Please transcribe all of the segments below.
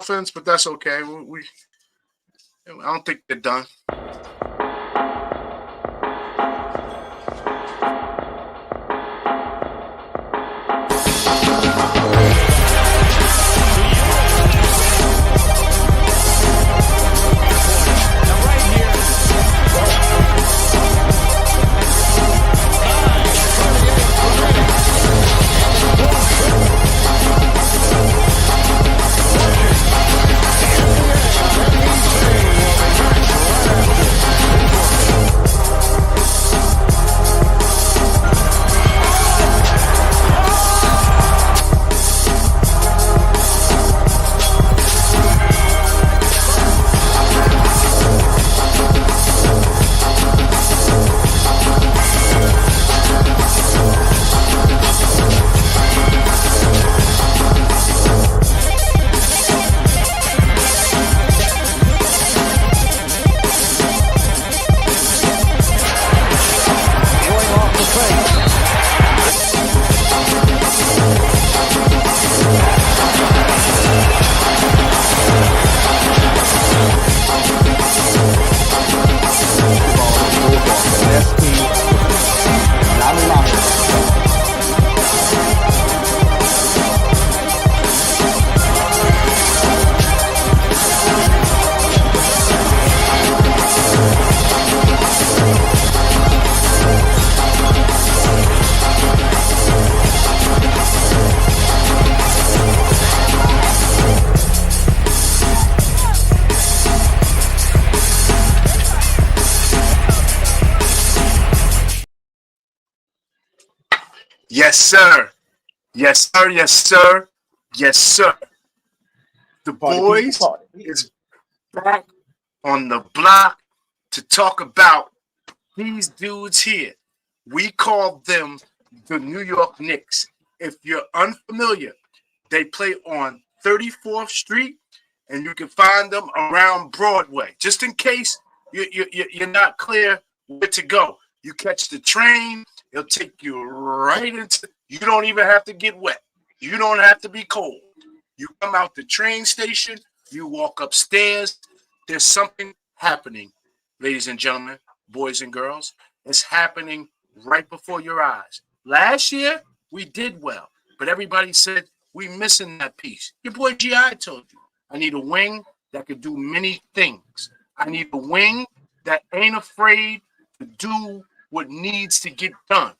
Dolphins, but that's okay. I don't think they're done. Yes, sir. Yes, sir. Yes, sir. Yes, sir. The boys is back on the block to talk about these dudes here. We call them the New York Knicks. If you're unfamiliar, they play on 34th Street, and you can find them around Broadway. Just in case you're not clear where to go, you catch the train. It'll take you right into. You don't even have to get wet. You don't have to be cold. You come out the train station. You walk upstairs. There's something happening, ladies and gentlemen, boys and girls. It's happening right before your eyes. Last year, we did well, but everybody said we missing that piece. Your boy G.I. told you, I need a wing that could do many things. I need a wing that ain't afraid to do what needs to get done.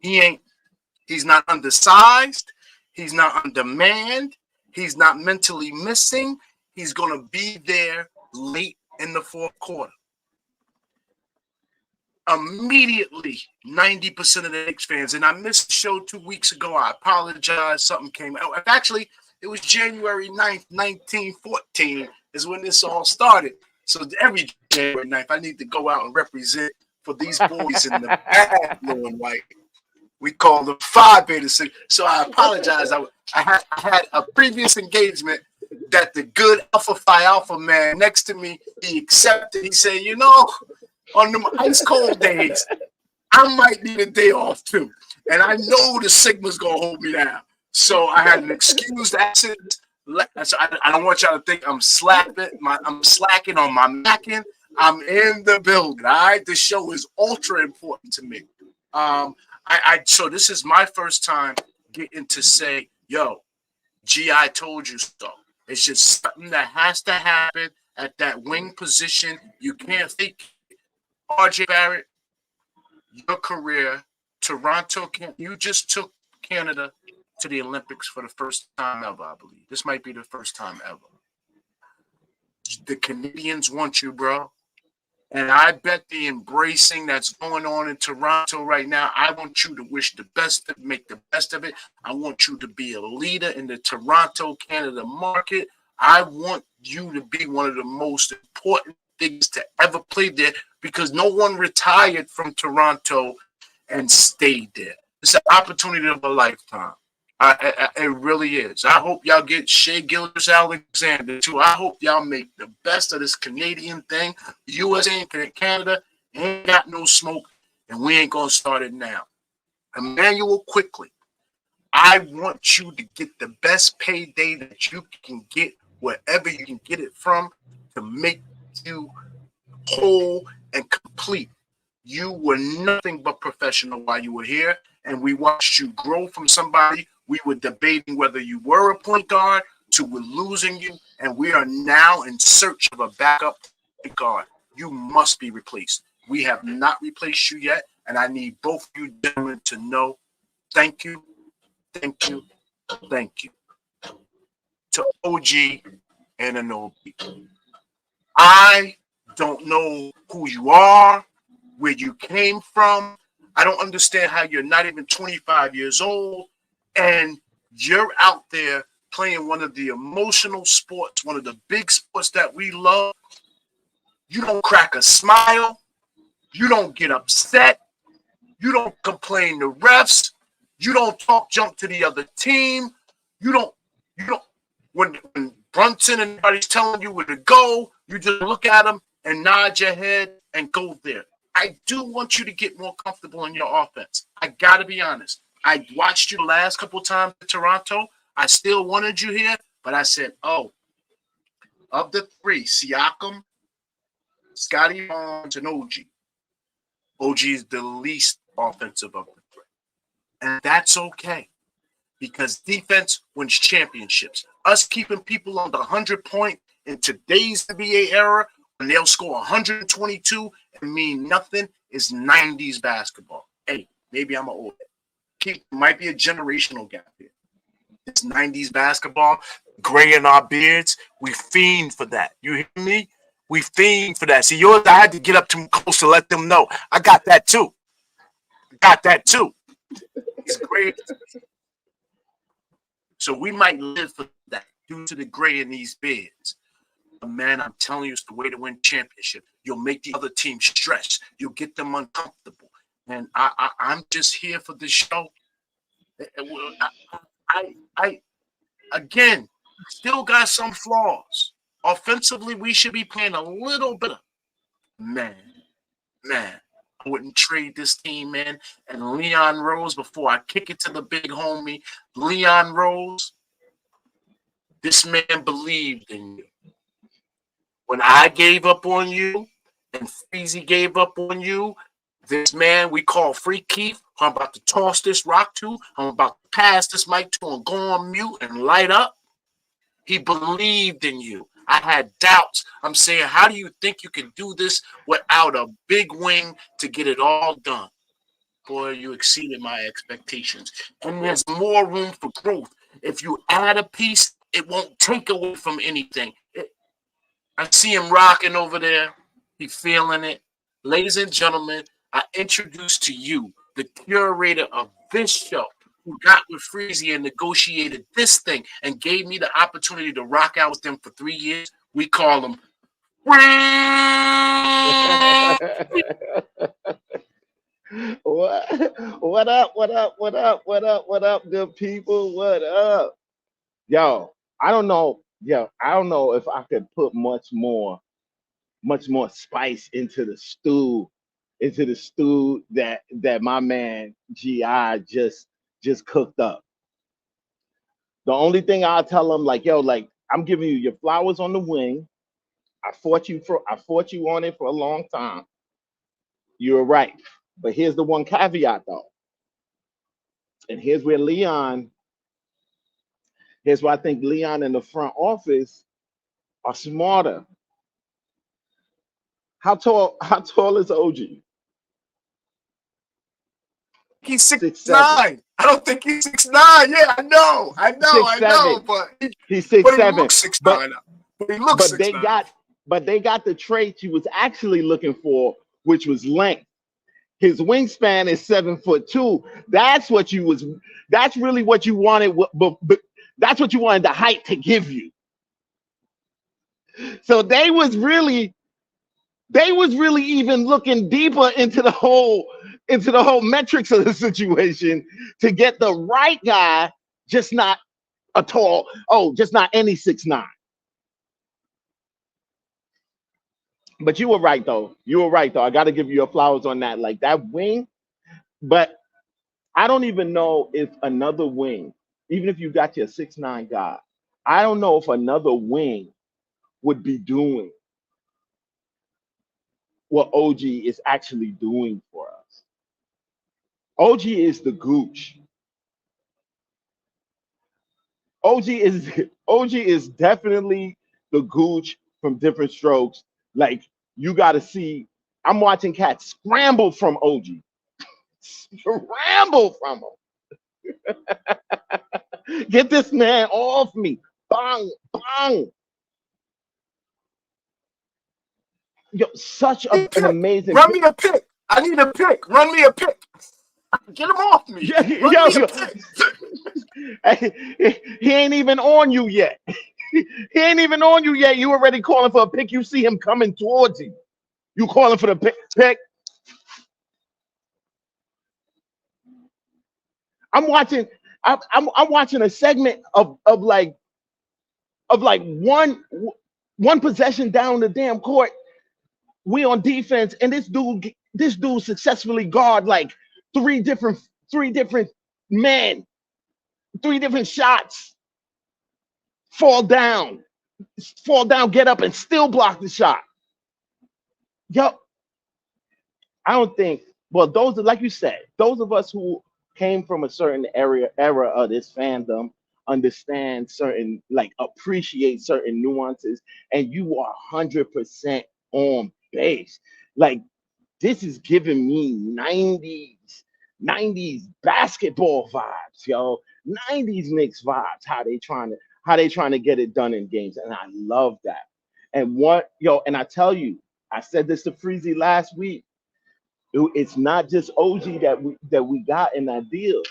He's not undersized. He's not undermanned. He's not mentally missing. He's going to be there late in the fourth quarter. Immediately, 90% of the Knicks fans, and I missed the show 2 weeks ago. I apologize. Something came out. Actually, it was January 9th, 1914 is when this all started. So every January 9th, I need to go out and represent for these boys in the bad blue and white. We call them Phi Beta Sigma. So I apologize. I had a previous engagement that the good Alpha Phi Alpha man next to me, he accepted. He said, you know, on them ice cold days, I might need a day off too. And I know the Sigma's going to hold me down. So I had an excused accident. So I don't want y'all to think I'm slacking on my macking. I'm in the building. All right. The show is ultra important to me. So this is my first time getting to say, yo, G.I. told you so. It's just something that has to happen at that wing position. You can't fake it. RJ Barrett, your career, Toronto, you just took Canada to the Olympics for the first time ever, I believe. This might be the first time ever. The Canadians want you, bro. And I bet the embracing that's going on in Toronto right now, I want you to wish the best, to make the best of it. I want you to be a leader in the Toronto, Canada market. I want you to be one of the most important things to ever play there because no one retired from Toronto and stayed there. It's an opportunity of a lifetime. It really is. I hope y'all get Shea Gilgeous-Alexander too. I hope y'all make the best of this Canadian thing. USA and Canada ain't got no smoke, and we ain't gonna start it now. Emmanuel, quickly, I want you to get the best payday that you can get wherever you can get it from, to make you whole and complete. You were nothing but professional while you were here, and we watched you grow from somebody we were debating whether you were a point guard to we're losing you, and we are now in search of a backup point guard. You must be replaced. We have not replaced you yet, and I need both of you gentlemen to know thank you, thank you, thank you to OG Anunoby. I don't know who you are, where you came from. I don't understand how you're not even 25 years old and you're out there playing one of the emotional sports, one of the big sports that we love. You don't crack a smile. You don't get upset. You don't complain to refs. You don't talk junk to the other team. You don't, when Brunson and everybody's telling you where to go, you just look at them and nod your head and go there. I do want you to get more comfortable in your offense. I got to be honest. I watched you the last couple of times in Toronto. I still wanted you here, but I said, oh, of the three, Siakam, Scotty Barnes, and OG. OG is the least offensive of the three. And that's okay because defense wins championships. Us keeping people on the 100-point in today's NBA era, when they'll score 122 and mean nothing, is 90s basketball. Hey, maybe I'm an old head. Might be a generational gap here. It's 90s basketball, gray in our beards. We fiend for that. You hear me? We fiend for that. See, yours, I had to get up to them close to let them know. I got that too. It's great. So we might live for that due to the gray in these beards. But man, I'm telling you, it's the way to win championship. You'll make the other team stress. You'll get them uncomfortable. And I'm just here for this show. I again, still got some flaws. Offensively, we should be playing a little better. Man, I wouldn't trade this team, man. And Leon Rose, before I kick it to the big homie, Leon Rose, this man believed in you. When I gave up on you and Freezie gave up on you, this man we call Free Keith, who I'm about to toss this rock to, I'm about to pass this mic to and go on mute and light up. He believed in you. I had doubts. I'm saying, how do you think you can do this without a big wing to get it all done? Boy, you exceeded my expectations. And there's more room for growth. If you add a piece, it won't take away from anything. I see him rocking over there. He's feeling it. Ladies and gentlemen, I introduce to you the curator of this show, who got with Freezie and negotiated this thing and gave me the opportunity to rock out with them for 3 years. We call him What up, good people? What up? Yo, I don't know. I don't know if I could put much more spice into the stew, that my man GI just cooked up. The only thing I'll tell him, like, yo, like, I'm giving you your flowers on the wing. I fought you on it for a long time. You were right. But here's the one caveat though. And here's where I think Leon in the front office are smarter. How tall is OG? He's 6'9". I don't think he's 6'9". Yeah, I know, but he's 6'7". But he looks 6'9". But he looks 6'9". But they got the trait you was actually looking for, which was length. His wingspan is 7'2". That's really what you wanted, but that's what you wanted the height to give you. So they was really even looking deeper into the whole metrics of the situation to get the right guy, just not any 6'9". But you were right though. I got to give you your flowers on that. Like that wing, but I don't even know if another wing, even if you got your 6'9" guy, I don't know if another wing would be doing what OG is actually doing for us. OG is the gooch. OG is definitely the gooch from Different Strokes. Like, you got to see. I'm watching cats scramble from OG, scramble from him. Get this man off me! Bang, bang! Yo, such an amazing. Run me a pick. I need a pick. Run me a pick. Get him off me. Yo. He ain't even on you yet. He ain't even on you yet. You already calling for a pick. You see him coming towards you. You calling for the pick. I'm watching a segment of like one possession down the damn court. We on defense, and this dude successfully guard like three different men, 3 different shots, fall down, get up, and still block the shot. Yo, I don't think. Well, those are, like you said, those of us who came from a certain era of this fandom understand certain, like, appreciate certain nuances, and you are 100% on base. Like, this is giving me 90s basketball vibes, yo. 90s Knicks vibes. How they trying to get it done in games, and I love that. And and I tell you, I said this to Freezie last week. It's not just OG that we got in that deal.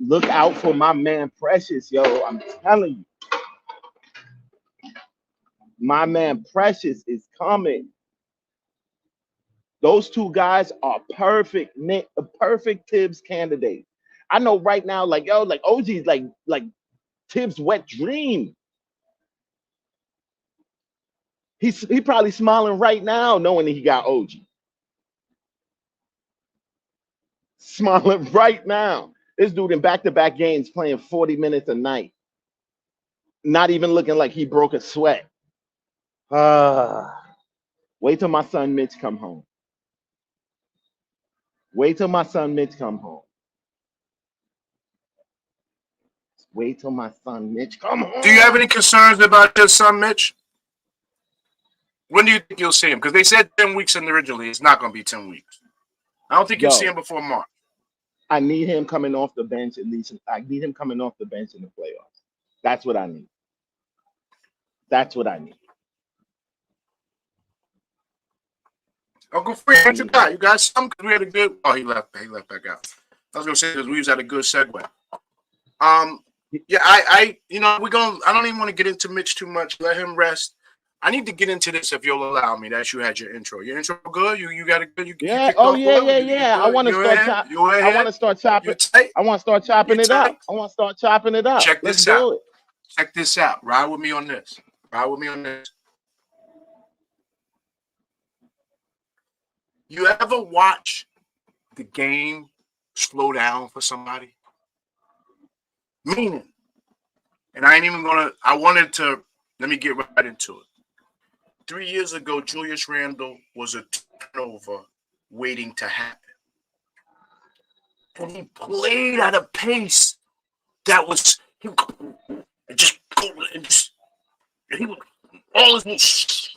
Look out for my man Precious, yo. I'm telling you, my man Precious is coming. Those 2 guys are perfect Tibs candidates. I know right now, like, yo, like OG's like Tibs' wet dream. He probably smiling right now knowing that he got OG. Smiling right now. This dude in back-to-back games playing 40 minutes a night. Not even looking like he broke a sweat. Wait till my son Mitch come home. Wait till my son Mitch come home. Wait till my son Mitch come home. Do you have any concerns about your son Mitch? When do you think you'll see him? Because they said 10 weeks originally. It's not going to be 10 weeks. I don't think you'll see him before March. I need him coming off the bench at least. I need him coming off the bench in the playoffs. That's what I need. That's what I need. Uncle Freezie, what you got? You got some? Because we had a good. Oh, he left back out. I was gonna say because we was at a good segue. Yeah, I don't even want to get into Mitch too much. Let him rest. I need to get into this if you'll allow me. That you had your intro. Your intro good? You got it good? Yeah. I want to start chopping. I want to start chopping it up. I want to start chopping it up. Check this out. Check this out. Ride with me on this. You ever watch the game slow down for somebody? Meaning, and I wanted to, let me get right into it. 3 years ago, Julius Randle was a turnover waiting to happen. And he played at a pace that was, he was all his.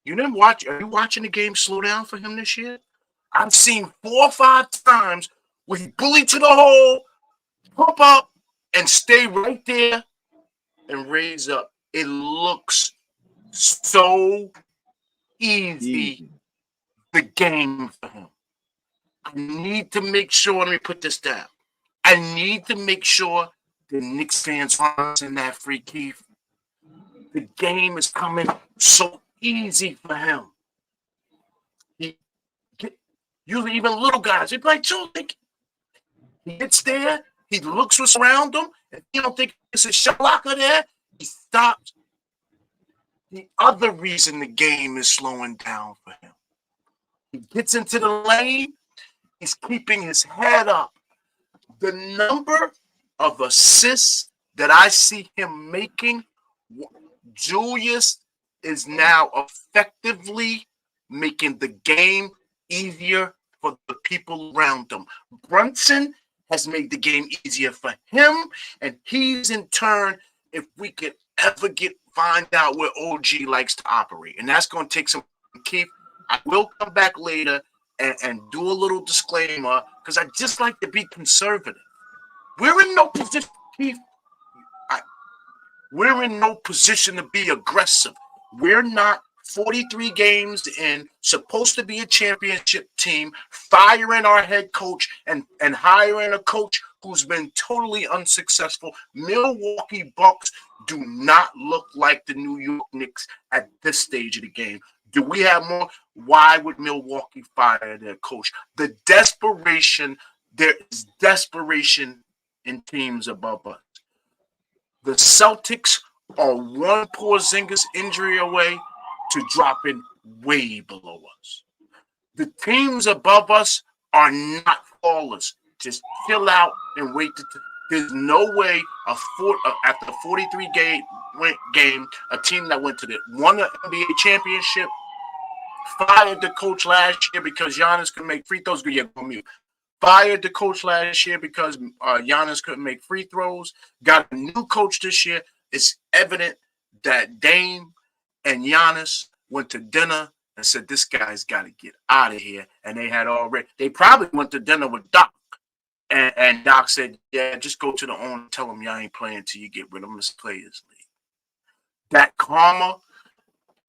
You didn't watch, are you watching the game slow down for him this year? I've seen 4 or 5 times where he bullied to the hole, pump up, and stay right there and raise up. It looks so easy, the game for him. I need to make sure, let me put this down. I need to make sure the Knicks fans aren't in that free Keith. The game is coming so easy for him. Usually even little guys, they play too. He gets there, he looks what's around him, and you don't think it's a shot blocker there, he stops. The other reason the game is slowing down for him, he gets into the lane, he's keeping his head up. The number of assists that I see him making, Julius is now effectively making the game easier for the people around him. Brunson has made the game easier for him, and he's in turn, if we could ever find out where OG likes to operate, and that's going to take some keep. I will come back later and do a little disclaimer because I just like to be conservative. We're in no position, Keith. We're in no position to be aggressive. We're not 43 games in, supposed to be a championship team, firing our head coach and hiring a coach who's been totally unsuccessful. Milwaukee Bucks do not look like the New York Knicks at this stage of the game. Do we have more? Why would Milwaukee fire their coach? The desperation, there is desperation in teams above us. The Celtics are one Porzingis injury away to dropping way below us. The teams above us are not flawless. Just chill out and wait. There's no way after the 43 game, a team that won the NBA championship, fired the coach last year because Giannis couldn't make free throws. Yeah, go mute. Fired the coach last year because Giannis couldn't make free throws. Got a new coach this year. It's evident that Dame and Giannis went to dinner and said, this guy's got to get out of here. And they probably went to dinner with Doc. And Doc said, yeah, just go to the owner and tell him y'all ain't playing until you get rid of him. Let's play this league. That karma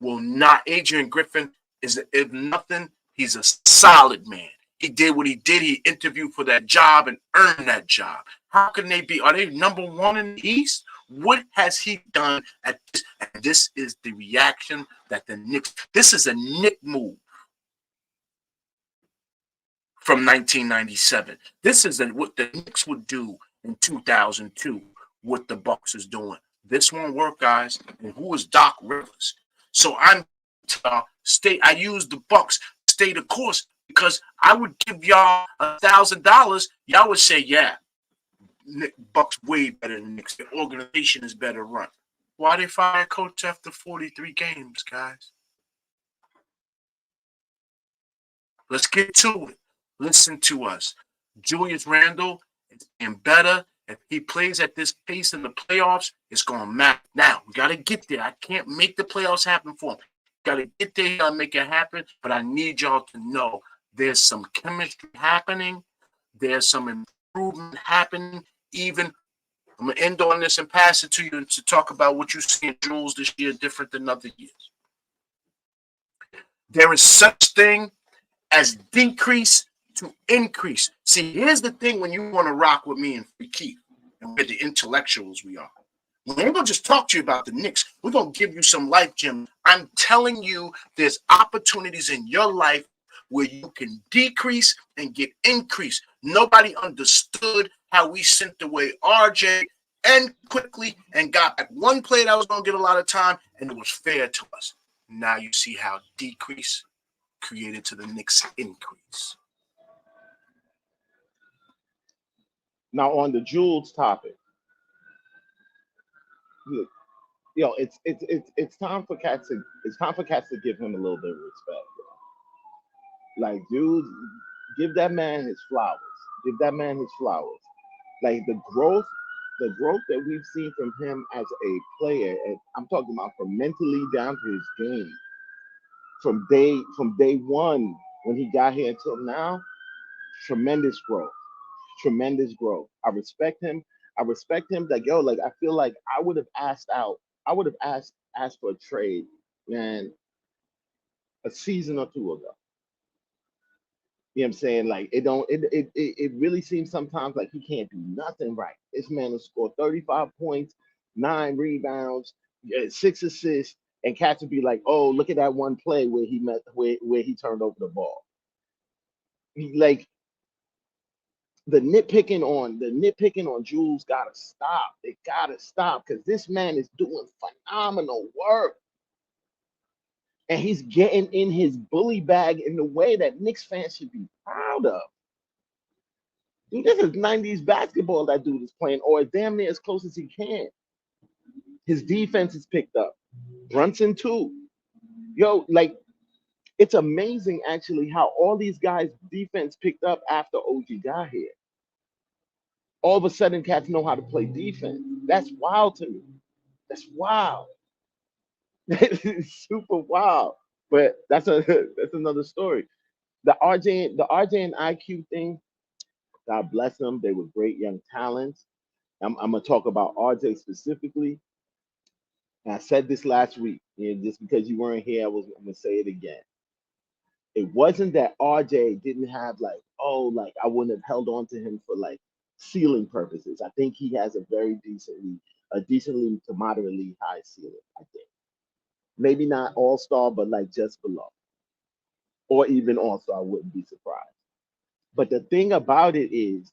will not. Adrian Griffin is, if nothing, he's a solid man. He did what he did. He interviewed for that job and earned that job. How can they be? Are they number one in the East? What has he done at this? And this is the reaction that the Knicks. This is a Knick move from 1997. This is what the Knicks would do in 2002. What the Bucks is doing. This won't work, guys. And who is Doc Rivers? So I use the Bucks to stay the course. Because I would give y'all $1,000, y'all would say, yeah, Bucks way better than Knicks. The organization is better run. Why they fire coach after 43 games, guys? Let's get to it. Listen to us. Julius Randle is getting better. If he plays at this pace in the playoffs, it's going to matter. Now, we got to get there. I can't make the playoffs happen for him. Got to get there and make it happen, but I need y'all to know there's some chemistry happening. There's some improvement happening. Even, I'm going to end on this and pass it to you to talk about what you see in Jules this year different than other years. There is such thing as decrease to increase. See, here's the thing when you want to rock with me and Free Keith, and we're the intellectuals we are. We ain't going to just talk to you about the Knicks. We're going to give you some life, Jim. I'm telling you, there's opportunities in your life where you can decrease and get increase. Nobody understood how we sent away RJ and quickly and got back one player that was going to get a lot of time, and it was fair to us. Now you see how decrease created to the Knicks increase. Now on the Jules topic, it's time for cats to give him a little bit of respect. Like, dude, give that man his flowers. Give that man his flowers. Like the growth that we've seen from him as a player, and I'm talking about from mentally down to his game, from day one when he got here until now, tremendous growth. Tremendous growth. I respect him. Like, yo, like I feel like I would have asked for a trade, man, a season or two ago. You know what I'm saying? Like it really seems sometimes like he can't do nothing right. This man will score 35 points, 9 rebounds, 6 assists, and cats would be like, oh, look at that one play where he turned over the ball. Like the nitpicking on Jules gotta stop. It gotta stop because this man is doing phenomenal work. And he's getting in his bully bag in the way that Knicks fans should be proud of. This is 90s basketball that dude is playing, or damn near as close as he can. His defense is picked up. Brunson too. Yo, like it's amazing actually how all these guys' defense picked up after OG got here. All of a sudden, cats know how to play defense. That's wild to me. That's wild. It's super wild. But that's another story. The RJ and IQ thing. God bless them. They were great young talents. I'm gonna talk about RJ specifically. And I said this last week, and just because you weren't here, I'm gonna say it again. It wasn't that RJ didn't have like, oh, like I wouldn't have held on to him for like ceiling purposes. I think he has a decently to moderately high ceiling. I think maybe not all star, but like just below, or even all star. I wouldn't be surprised. But the thing about it is,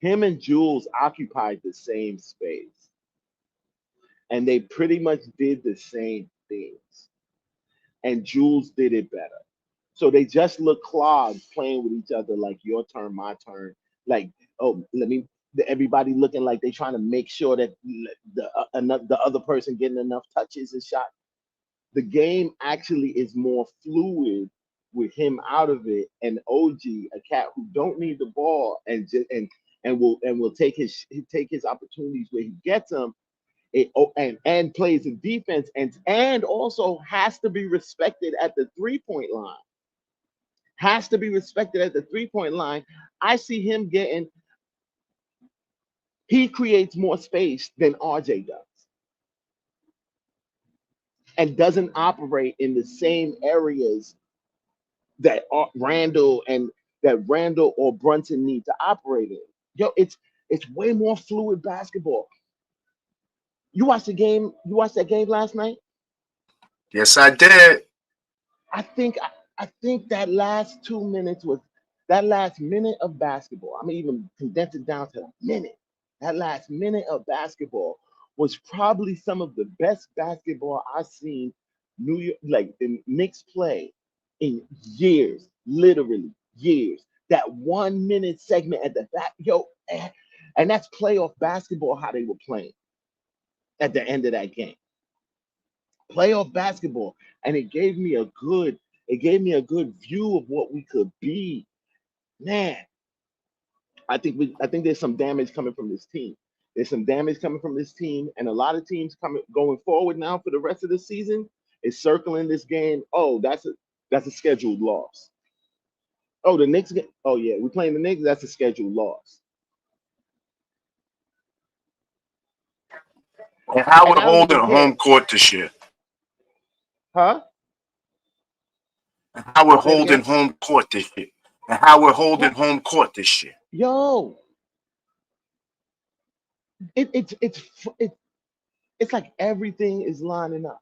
him and Jules occupied the same space, and they pretty much did the same things. And Jules did it better. So they just look clogged playing with each other like your turn, my turn. Like, oh, everybody looking like they trying to make sure that the other person getting enough touches and shots. The game actually is more fluid with him out of it, and OG, a cat who don't need the ball and will take his opportunities where he gets them. And plays the defense and also has to be respected at the 3-point line. Has to be respected at the 3-point line. I see him he creates more space than RJ does and doesn't operate in the same areas that Randle or Brunson need to operate in. Yo, it's way more fluid basketball. You watched the game, you watched that game last night? Yes, I did. I think I think that last minute of basketball. I'm even condense it down to a minute. That last minute of basketball was probably some of the best basketball I've seen New York like the Knicks play in years, literally years. That 1 minute segment at the back, and that's playoff basketball how they were playing at the end of that game. Playoff basketball, and it gave me a good view of what we could be. Man, I think there's some damage coming from this team. There's some damage coming from this team, and a lot of teams coming going forward now for the rest of the season is circling this game. Oh, that's a scheduled loss. Oh, the Knicks. Oh yeah, we're playing the Knicks. That's a scheduled loss. And how And we're I don't holding even care, home court this year. huh? And how we're Say it holding again. home court this year. And how we're holding Right. home court this year. Yo, it, it's it's it, it's like everything is lining up.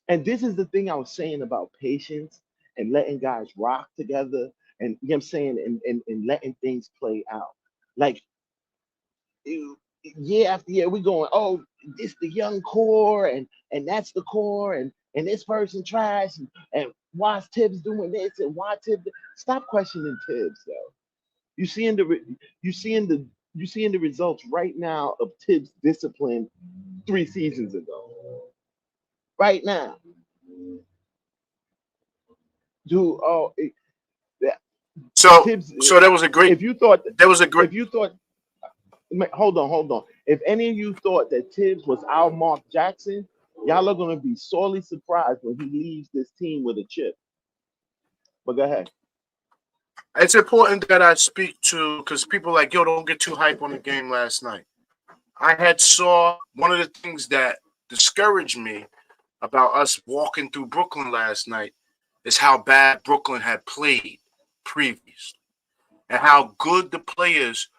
And this is the thing I was saying about patience and letting guys rock together, and you know what I'm saying, and letting things play out. Like year after year, we going, oh, this the young core, and that's the core, and this person trash, and why's Tibbs doing this, and why Tibbs? Stop questioning Tibbs, though. You seeing the re- you seeing the results right now of Tibbs' discipline 3 seasons ago. Right now, dude. Yeah, So Tibbs. so there was a great If you thought, there was a great if you thought, hold on. If any of you thought that Tibbs was our Mark Jackson, y'all are gonna be sorely surprised when he leaves this team with a chip. But go ahead. it's important that I speak to because people are like, yo, don't get too hype on the game last night. I had saw one of the things that discouraged me about us walking through Brooklyn last night is how bad Brooklyn had played previously and how good the players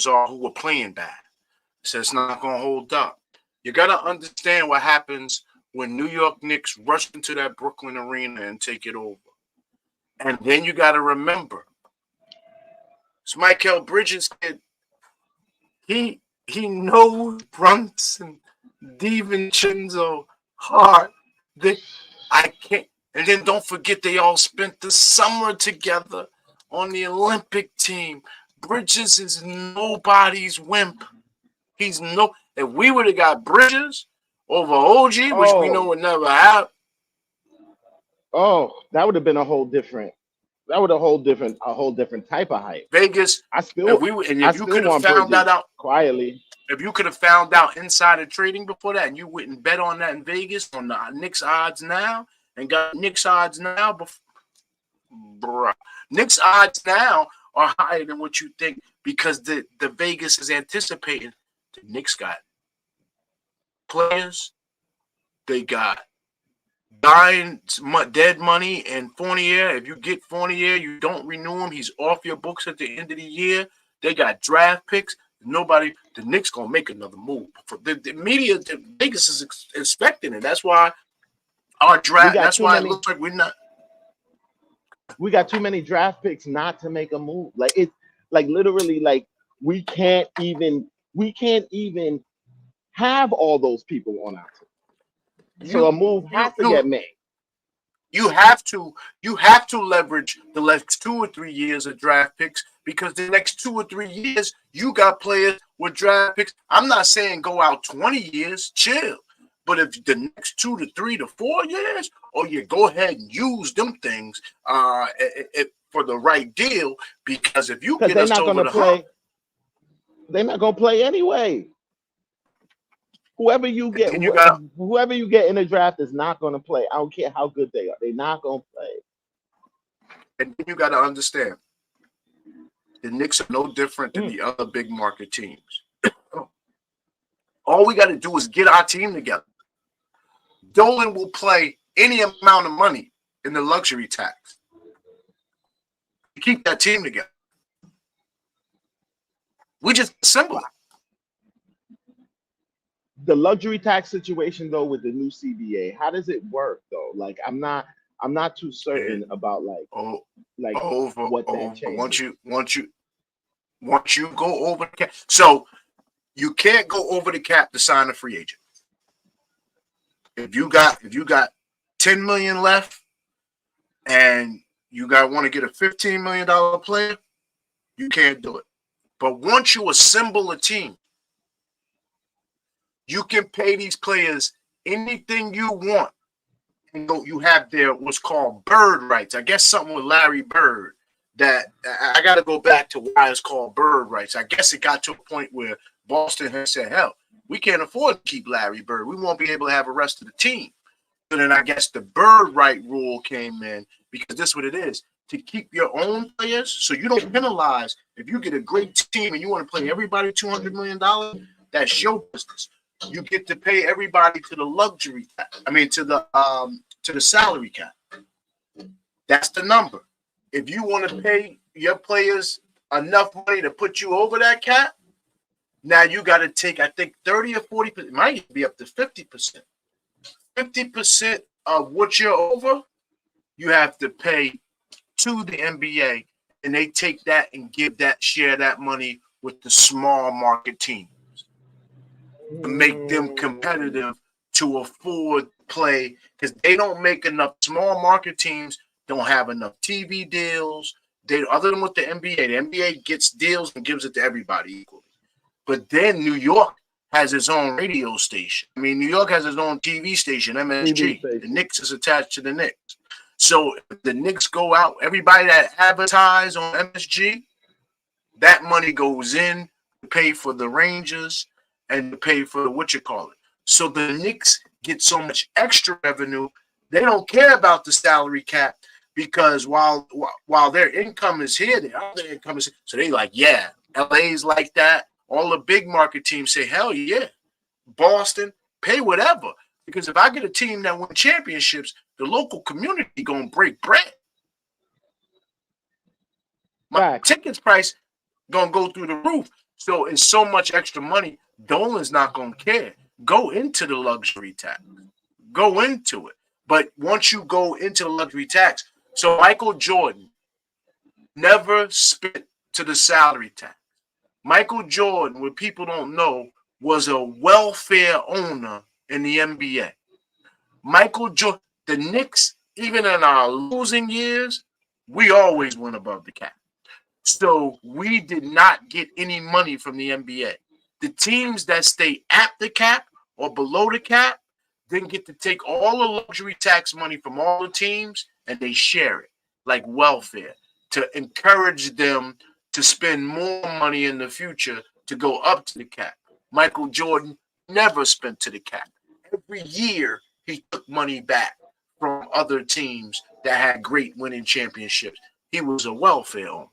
are who were playing bad. So it's not gonna hold up. You gotta understand what happens when New York Knicks rush into that Brooklyn arena and take it over. And then you gotta remember, it's Michael Bridges kid. He knows Brunson, DiVincenzo, Hart. They, I can't. And then don't forget they all spent the summer together on the Olympic team. Bridges is nobody's wimp. He's no. If we would have got Bridges over OG, which we know would never happen. Oh, that would have been a whole different type of hype. Vegas. If you could have found that out quietly. If you could have found out insider trading before that, and you wouldn't bet on that in Vegas on the Knicks odds now, and got Knicks odds now, bruh, Knicks odds now are higher than what you think because the Vegas is anticipating the Knicks got players, they got dying dead money and Fournier. If you get Fournier, you don't renew him. He's off your books at the end of the year. They got draft picks. The Knicks gonna make another move. For the media, Vegas is expecting it. That's why our draft. That's why it looks like we're not. We got too many draft picks not to make a move. Like it's like literally like we can't even have all those people on our team. So a move has to get made. You have to leverage the next 2 or 3 years of draft picks because the next 2 or 3 years you got players with draft picks. I'm not saying go out 20 years, chill. But if the next 2 to 3 to 4 years, or you go ahead and use them things for the right deal, because if you get us over the hump, they're not gonna play anyway. Whoever you get in the draft is not going to play. I don't care how good they are. They're not going to play. And then you got to understand, the Knicks are no different than the other big market teams. All we got to do is get our team together. Dolan will play any amount of money in the luxury tax to keep that team together. We just assemble it. The luxury tax situation though with the new CBA, how does it work though? Like I'm not too certain about what that changes. Once you go over the cap, so you can't go over the cap to sign a free agent. If you got $10 million left and you want to get a $15 million player, you can't do it. But once you assemble a team, you can pay these players anything you want. You have what's called bird rights. I guess something with Larry Bird that I got to go back to why it's called bird rights. I guess it got to a point where Boston has said, hell, we can't afford to keep Larry Bird. We won't be able to have the rest of the team. So then I guess the bird right rule came in because this is what it is. To keep your own players so you don't penalize. If you get a great team and you want to play everybody $200 million, that's your business. You get to pay everybody to the luxury cap. To the salary cap. That's the number. If you want to pay your players enough money to put you over that cap, now you got to take, I think, 30 or 40%. It might be up to 50%. 50% of what you're over, you have to pay to the NBA, and they take that and share that money with the small market team. To make them competitive to afford play because they don't make enough. Small market teams don't have enough TV deals. Other than with the NBA gets deals and gives it to everybody equally. But then New York has its own radio station. New York has its own TV station, MSG. The Knicks is attached to the Knicks. So if the Knicks go out, everybody that advertise on MSG, that money goes in to pay for the Rangers and to pay for So the Knicks get so much extra revenue, they don't care about the salary cap because while their income is here, their other income is here. So they like, yeah, LA's like that. All the big market teams say, hell yeah. Boston, pay whatever. Because if I get a team that wins championships, the local community gonna break bread. My tickets price gonna go through the roof. So it's so much extra money. Dolan's not going to care. Go into the luxury tax. Go into it. But once you go into the luxury tax, so Michael Jordan never spent to the salary tax. Michael Jordan, what people don't know, was a welfare owner in the NBA. Michael Jordan, the Knicks even in our losing years, we always went above the cap. So we did not get any money from the NBA. The teams that stay at the cap or below the cap then get to take all the luxury tax money from all the teams and they share it like welfare to encourage them to spend more money in the future to go up to the cap. Michael Jordan never spent to the cap. Every year he took money back from other teams that had great winning championships. He was a welfare owner.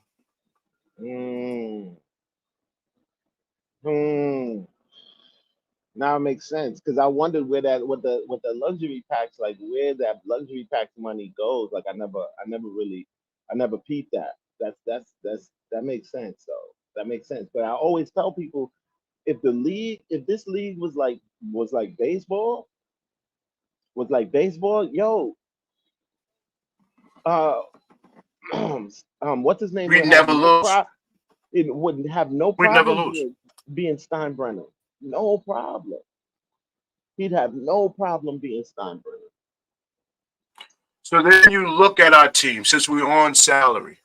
Now it makes sense because I wondered where that with the luxury packs, like where that luxury pack money goes. Like I never peeped that. That makes sense though. That makes sense. But I always tell people if this league was like baseball, yo, uh, what's his name We'd would have never no lose. it wouldn't have no We'd never problem lose. being Steinbrenner. No problem. He'd have no problem being Steinbrenner. So then you look at our team, since we're on salary.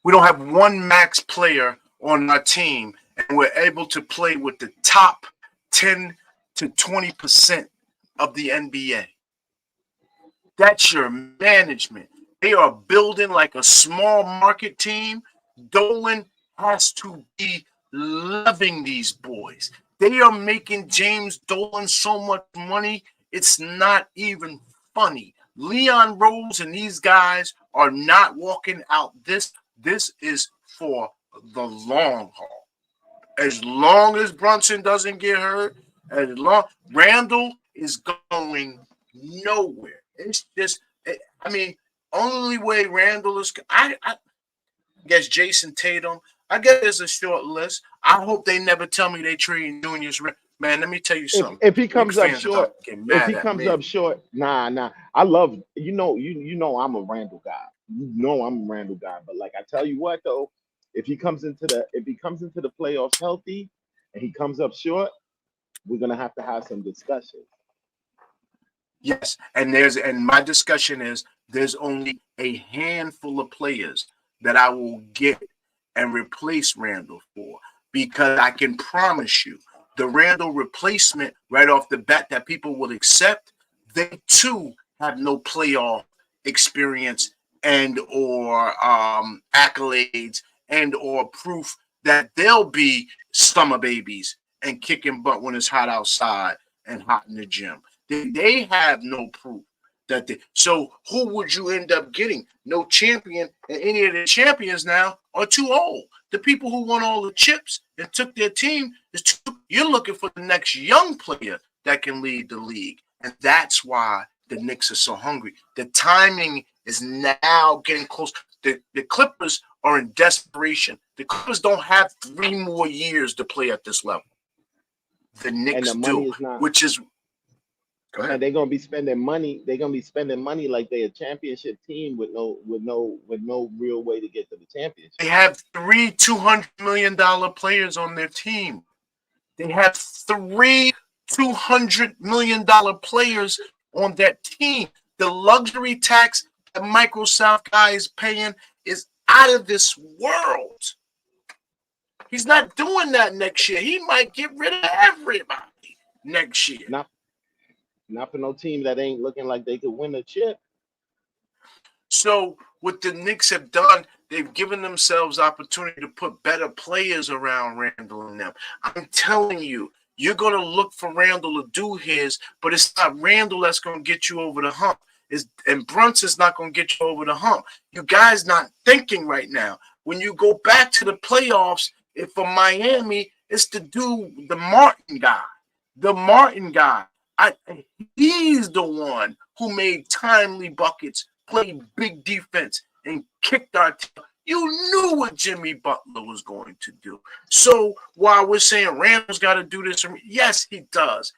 We don't have one max player on our team, and we're able to play with the top 10 to 20% of the NBA. That's your management. They are building like a small market team. Dolan has to be loving these boys. They are making James Dolan so much money, it's not even funny. Leon Rose and these guys are not walking out. This is for the long haul. As long as Brunson doesn't get hurt, as long Randle is going nowhere. It's just, I mean, only way Randle is. I guess Jason Tatum. I guess there's a short list. I hope they never tell me they trade Julius Randle. Man, let me tell you something. If he comes up Knicks fans short, about to get mad at me. nah. I love you know I'm a Randle guy. You know I'm a Randle guy. But like I tell you what though, if he comes into the playoffs healthy and he comes up short, we're gonna have to have some discussion. Yes, and my discussion is there's only a handful of players that I will get and replace Randle for because I can promise you the Randle replacement right off the bat that people will accept, they too have no playoff experience and or accolades and or proof that they'll be summer babies and kicking butt when it's hot outside and hot in the gym. They have no proof that they. So who would you end up getting? No champion, and any of the champions now are too old. The people who won all the chips and took their team is too. You're looking for the next young player that can lead the league, and that's why the Knicks are so hungry. The timing is now getting close. The Clippers are in desperation. The Clippers don't have 3 more years to play at this level. The Knicks do, which is. And they're gonna be spending money. They're gonna be spending money like they're a championship team with no real way to get to the championship. They have 3 $200 million players on their team. They have 3 $200 million players on that team. The luxury tax that Microsoft guy is paying is out of this world. He's not doing that next year. He might get rid of everybody next year. Not for no team that ain't looking like they could win a chip. So what the Knicks have done, they've given themselves opportunity to put better players around Randle and them. I'm telling you, you're going to look for Randle to do his, but it's not Randle that's going to get you over the hump. And Brunson's not going to get you over the hump. You guys not thinking right now. When you go back to the playoffs, if for Miami, it's to do the Martin guy. The Martin guy. He's the one who made timely buckets, played big defense, and kicked our team. You knew what Jimmy Butler was going to do. So while we're saying Randle's got to do this, yes, he does.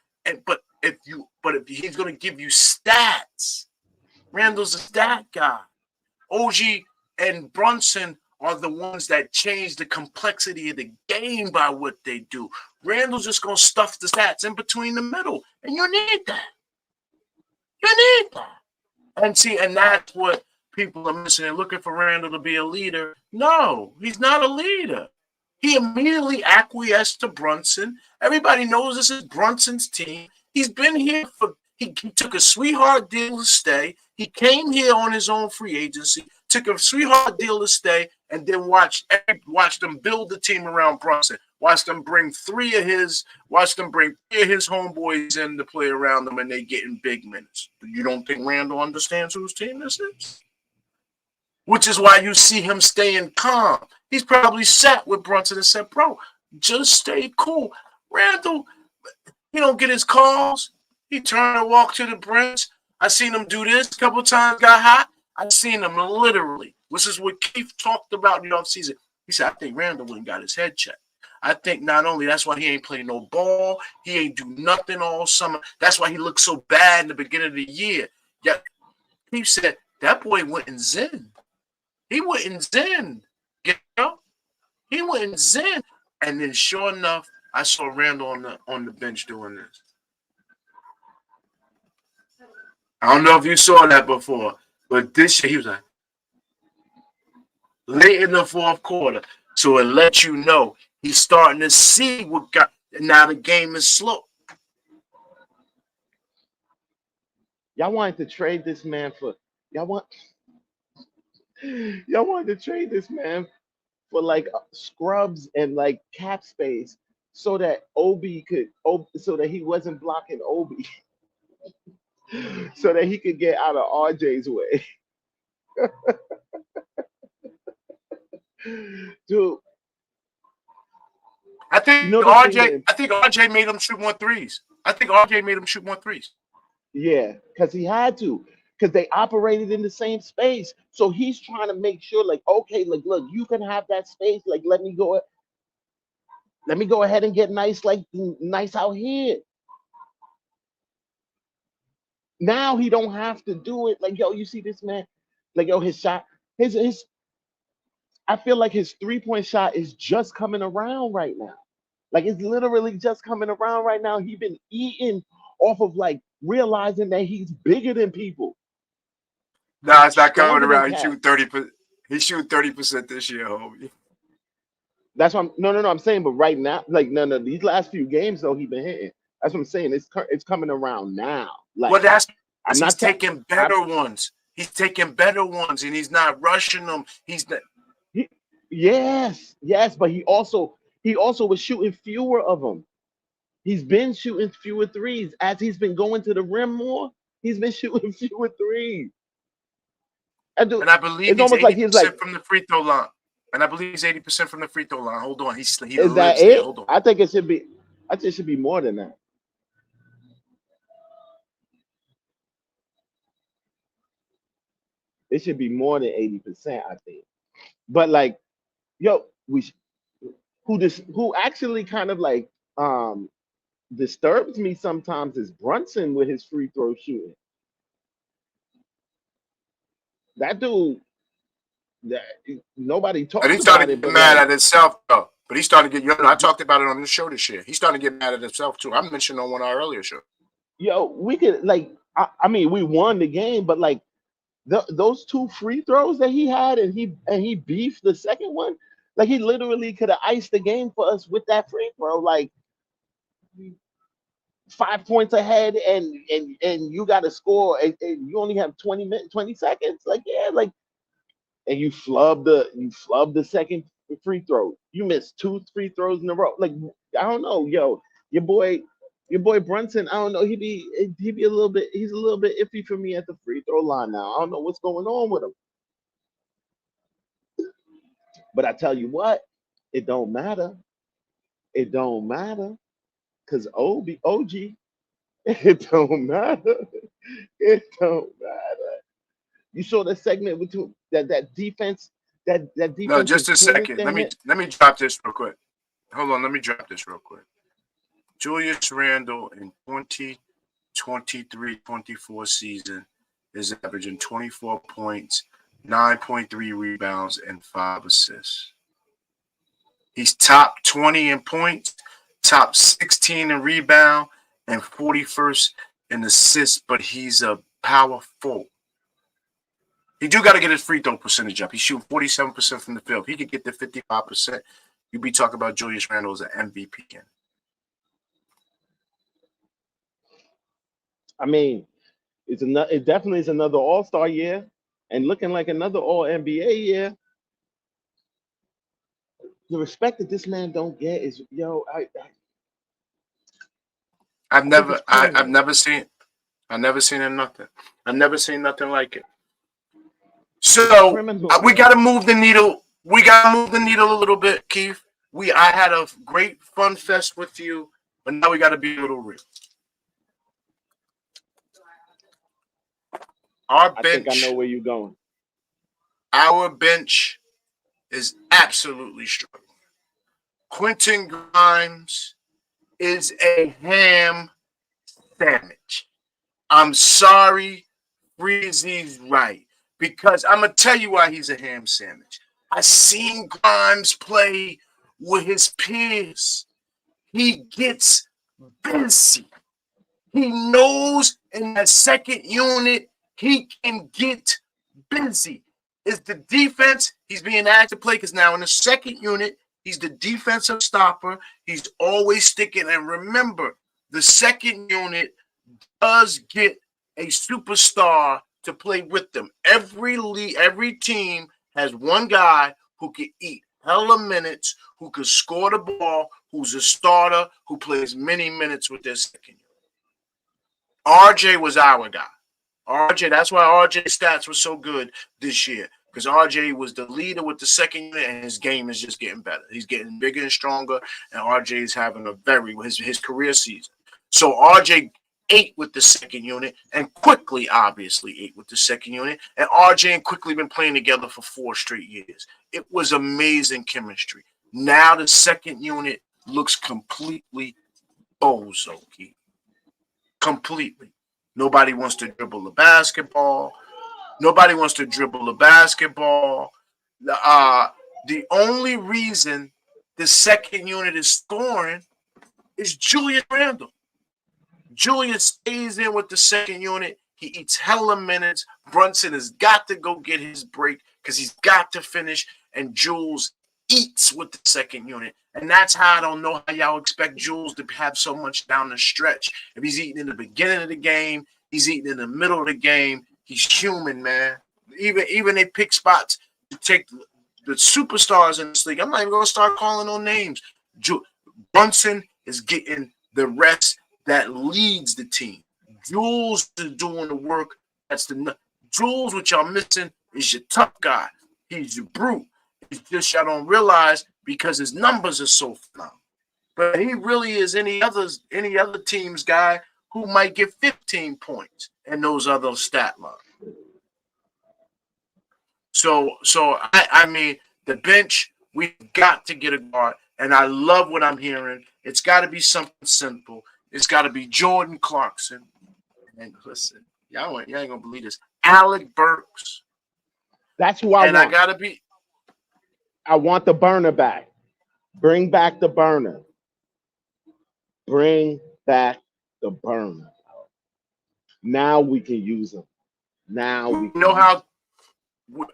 But if he's going to give you stats, Randle's a stat guy. OG and Brunson are the ones that change the complexity of the game by what they do. Randle's just going to stuff the stats in between the middle, and you need that. You need that. And see, and that's what people are missing. They're looking for Randle to be a leader. No, he's not a leader. He immediately acquiesced to Brunson. Everybody knows this is Brunson's team. He's been here for, he took a sweetheart deal to stay. He came here on his own free agency, took a sweetheart deal to stay, and then watched them build the team around Brunson. Watch them bring three of his homeboys in to play around them, and they getting big minutes. You don't think Randle understands whose team this is? Which is why you see him staying calm. He's probably sat with Brunson and said, bro, just stay cool. Randle, he don't get his calls. He turned and walked to the bench. I seen him do this a couple times, got hot. I seen him literally. This is what Keith talked about in the offseason. He said, I think Randle wouldn't got his head checked. I think not only that's why he ain't playing no ball, he ain't do nothing all summer. That's why he looked so bad in the beginning of the year. Yeah, Keith said, that boy went in zen. He went in zen. You know? He went in zen. And then sure enough, I saw Randle on the bench doing this. I don't know if you saw that before, but this year he was like late in the fourth quarter. So it lets you know he's starting to see what got. Now the game is slow. Y'all wanted to trade this man for y'all wanted to trade this man for like scrubs and like cap space so that so that he wasn't blocking Obi. So that he could get out of RJ's way. Dude. I think RJ made him shoot more threes. Yeah, because he had to. Because they operated in the same space. So he's trying to make sure, like, okay, look, you can have that space. Like, let me go ahead and get nice out here. Now he don't have to do it. Like, yo, you see this man? Like, yo, his shot, his I feel like his 3-point shot is just coming around right now. Like, it's literally just coming around right now. He's been eating off of like realizing that he's bigger than people. Nah, it's not coming around. He shoot 30%. He shoot 30% this year, homie. That's what I'm saying. But right now, like no, these last few games though, he been hitting. That's what I'm saying. It's coming around now. Like, well, he's taking better ones. He's taking better ones, and he's not rushing them. Yes, but he also was shooting fewer of them. He's been shooting fewer threes as he's been going to the rim more. He's been shooting fewer threes. And I believe he's 80% from the free throw line. Hold on, is that it? Hold on. I think it should be more than that. It should be more than 80%, I think. But like, yo, who actually kind of like disturbs me sometimes is Brunson with his free throw shooting. That dude, that nobody talks about it. He's starting to get mad at himself though. But he's starting to get. I talked about it on this show this year. He's starting to get mad at himself too. I mentioned on one of our earlier shows. Yo, we could like. I mean, we won the game, but like those 2 free throws that he had, and he beefed the second one. Like, he literally could have iced the game for us with that free throw. Like, 5 points ahead, and you got to score, and you only have 20 seconds. Like, yeah, like, and you flub the second free throw. You missed 2 free throws in a row. Like, I don't know, yo, your boy Brunson. I don't know. He's a little bit iffy for me at the free throw line now. I don't know what's going on with him. But I tell you what, it don't matter. It don't matter. Because OG, it don't matter. It don't matter. You saw the segment between that defense. That defense. No, just a second. Let me drop this real quick. Hold on. Let me drop this real quick. Julius Randle in 2023-24 season is averaging 24 points, 9.3 rebounds, and 5 assists. He's top 20 in points, top 16 in rebound, and 41st in assists, but he's a power forward. He do got to get his free throw percentage up. He's shooting 47% from the field. If he could get to 55%, you'd be talking about Julius Randle as an MVP again. I mean, it definitely is another All-Star year and looking like another All-NBA year. The respect that this man don't get is, I've never seen it nothing. I've never seen nothing like it. So we got to move the needle. We got to move the needle a little bit, Keith. I had a great fun fest with you, but now we got to be a little real. I think I know where you're going. Our bench is absolutely struggling. Quentin Grimes is a ham sandwich. I'm sorry, Freezie's right. Because I'm going to tell you why he's a ham sandwich. I seen Grimes play with his peers. He gets busy. He knows in that second unit he can get busy. It's the defense he's being asked to play because now in the second unit, he's the defensive stopper. He's always sticking. And remember, the second unit does get a superstar to play with them. Every team has one guy who can eat hella minutes, who can score the ball, who's a starter, who plays many minutes with their second unit. RJ was our guy. That's why RJ's stats were so good this year, because RJ was the leader with the second unit, and his game is just getting better. He's getting bigger and stronger, and RJ is having his career season. So RJ ate with the second unit, and quickly, obviously, ate with the second unit. And RJ and quickly been playing together for 4 straight years. It was amazing chemistry. Now the second unit looks completely bozo, Keith. Completely. Nobody wants to dribble the basketball. The only reason the second unit is scoring is Julius Randle. Julius stays in with the second unit. He eats hella minutes. Brunson has got to go get his break because he's got to finish. And Jules eats with the second unit. And that's how I don't know how y'all expect Jules to have so much down the stretch. If he's eating in the beginning of the game, he's eating in the middle of the game. He's human, man. Even they pick spots to take the superstars in this league. I'm not even going to start calling no names. Brunson is getting the rest that leads the team. Jules is doing the work. Jules, what y'all missing, is your tough guy. He's your brute. It's just y'all don't realize because his numbers are so phenomenal. But he really is any other team's guy who might get 15 points and those other stat lines. So I mean, the bench, we've got to get a guard, and I love what I'm hearing. It's got to be something simple. It's got to be Jordan Clarkson. And listen, y'all ain't gonna believe this. Alec Burks. That's who I want. And I want the burner back. Bring back the burner. Bring back the burner. Now we can use them. Now we can how.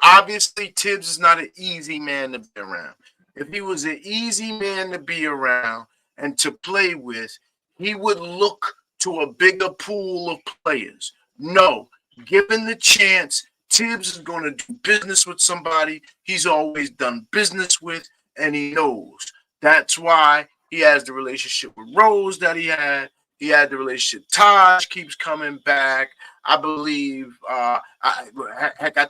Obviously, Tibs is not an easy man to be around. If he was an easy man to be around and to play with, he would look to a bigger pool of players. No, given the chance, Tibs is going to do business with somebody he's always done business with, and he knows. That's why he has the relationship with Rose that he had. He had the relationship. Taj keeps coming back. I believe, I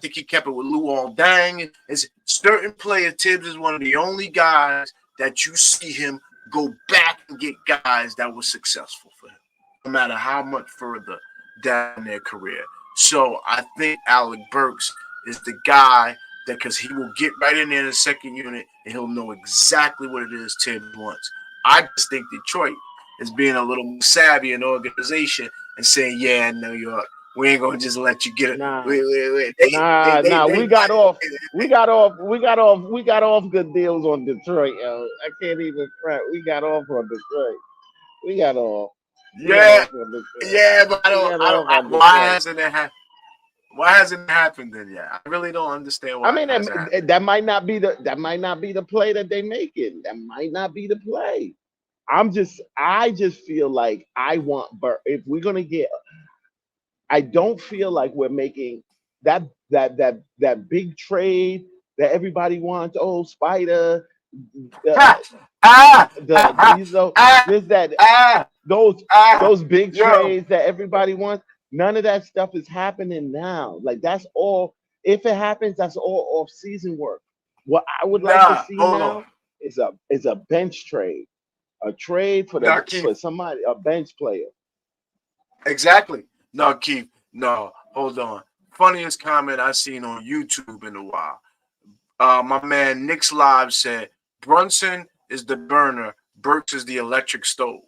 think he kept it with Luol Deng. It's certain player. Tibs is one of the only guys that you see him go back and get guys that were successful for him, no matter how much further down their career. So I think Alec Burks is the guy that, because he will get right in there in the second unit and he'll know exactly what it is Tibs wants. I just think Detroit is being a little more savvy in the organization and saying, yeah, New York, we ain't gonna just let you get it. Nah. We got off good deals on Detroit, yo. I can't even front. We got off on Detroit. Yeah, but why Why hasn't it happened then yet? I really don't understand why. I mean, that might not be the play that they make it. That might not be the play. I just feel like I want if we're gonna get, I don't feel like we're making that big trade that everybody wants. Oh, Spider, Ah, you know, ah, there's that ah, those big yo, trades that everybody wants. None of that stuff is happening now. Like that's all. If it happens, that's all off season work. What I would like to nah, see hold on. now is a bench trade, a trade Nah, Keith, for somebody, a bench player. exactly. No, Keith, no, hold on. Funniest comment I seen on YouTube in a while. My man Knicks Live said Brunson is the burner, Burks is the electric stove.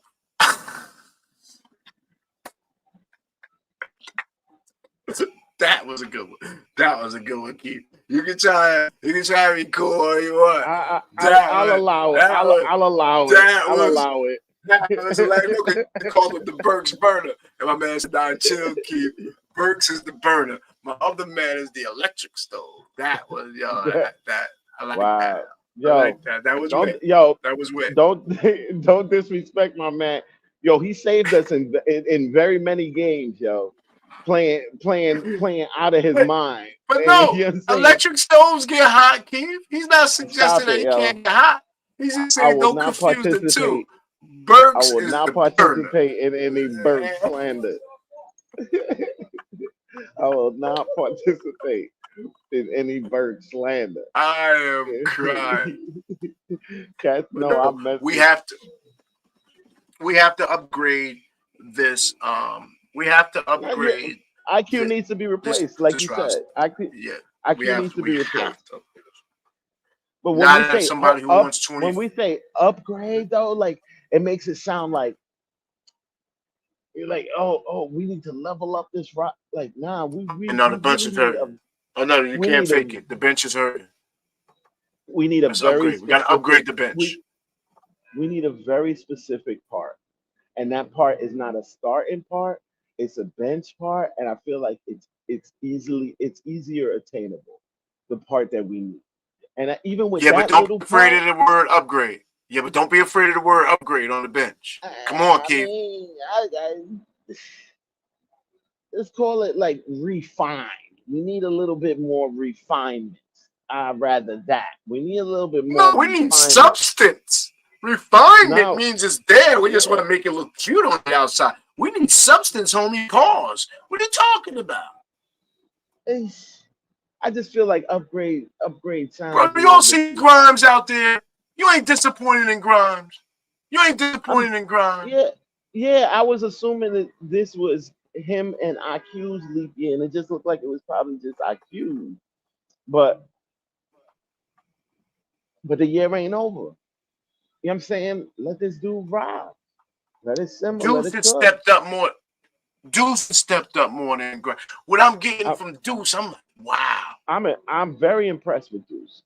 That was a good one. That was a good one, Keith. You can try to be cool all you want. I'll allow it. I'll allow it. I'll allow it. That was like, look, they call it the Burks burner. And my man said, nah, chill, Keith. Burks is the burner. My other man is the electric stove. That was, that I like that. Yo, I like that. That was wit. That was wit. Don't disrespect my man. Yo, he saved us in very many games, yo. Playing out of his mind. But no, you know electric stoves get hot, Keith. He's not suggesting that he yo. can't get hot. He's just saying don't confuse the two. I Burks will is not the participate in any Burks slander. I will not participate in any Burks slander. I am crying. Cats know I'm messing. We have to upgrade this. We have to upgrade. IQ needs to be replaced, like you said. IQ needs to be replaced. But when we say somebody who wants 20, when we say upgrade though, like it makes it sound like you're like, oh, we need to level up this rock. Like, nah, the bench is hurting. Oh no, you can't fake it. The bench is hurting. We need a very we got to upgrade the bench. We need a very specific part, and that part is not a starting part. It's a bench part, and I feel like it's easier attainable. The part that we need, and even with but don't be afraid of the word upgrade. Yeah, but don't be afraid of the word upgrade on the bench. Come on, Keith. Let's call it like refined. We need a little bit more refinement. I'd rather that. We need a little bit more. No, we need substance. Refinement means it's there. We just want to make it look cute on the outside. We need substance, homie. Pause. What are you talking about? I just feel like upgrade sounds. Bro, you all see Grimes out there. You ain't disappointed in Grimes. Yeah. I was assuming that this was him and IQ's leap year, and it just looked like it was probably just IQ. But the year ain't over. You know what I'm saying? Let this dude ride. Let it simmer. Deuce has stepped up more. Than Grimes. What I'm getting from Deuce, I'm like, wow. I'm very impressed with Deuce.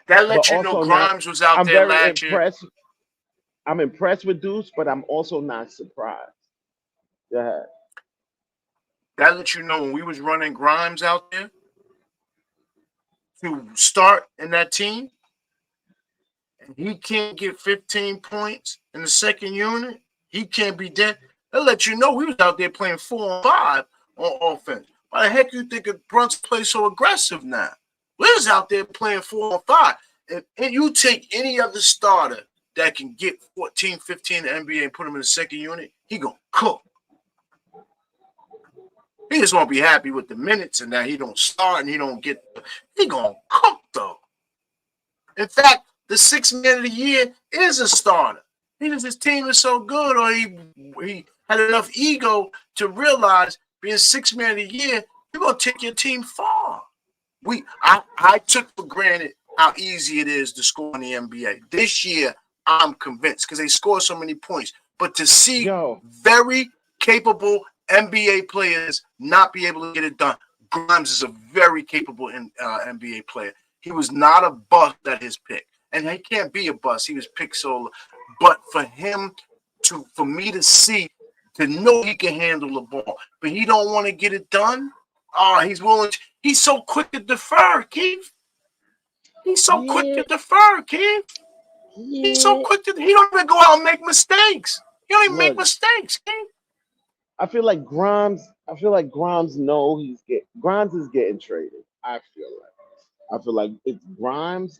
That lets you know Grimes was out there last year. I'm impressed with Deuce, but I'm also not surprised. Yeah. That lets you know when we was running Grimes out there to start in that team, and he can't get 15 points in the second unit, he can't be dead. That let you know we was out there playing 4-on-5 on offense. Why the heck you think Brunson plays so aggressive now? We was out there playing 4-on-5. And you take any other starter that can get 14, 15 in the NBA and put him in the second unit, he gonna cook. He just won't be happy with the minutes and that he don't start and he don't get. He gonna cook though. In fact, the sixth man of the year is a starter. His team is so good, or he had enough ego to realize being sixth man of the year, you're gonna take your team far. I took for granted how easy it is to score in the NBA. This year, I'm convinced because they score so many points. But to see very capable NBA players not be able to get it done, Grimes is a very capable NBA player. He was not a bust at his pick, and he can't be a bust. He was picked solo. But for me to see to know he can handle the ball, but he don't want to get it done. Oh, he's willing. He's so quick to defer, Keith. He's so quick to defer, Keith. He's so quick to. He don't even go out and make mistakes. He don't even make mistakes, Keith. I feel like Grimes. Know Grimes is getting traded. I feel like it's Grimes,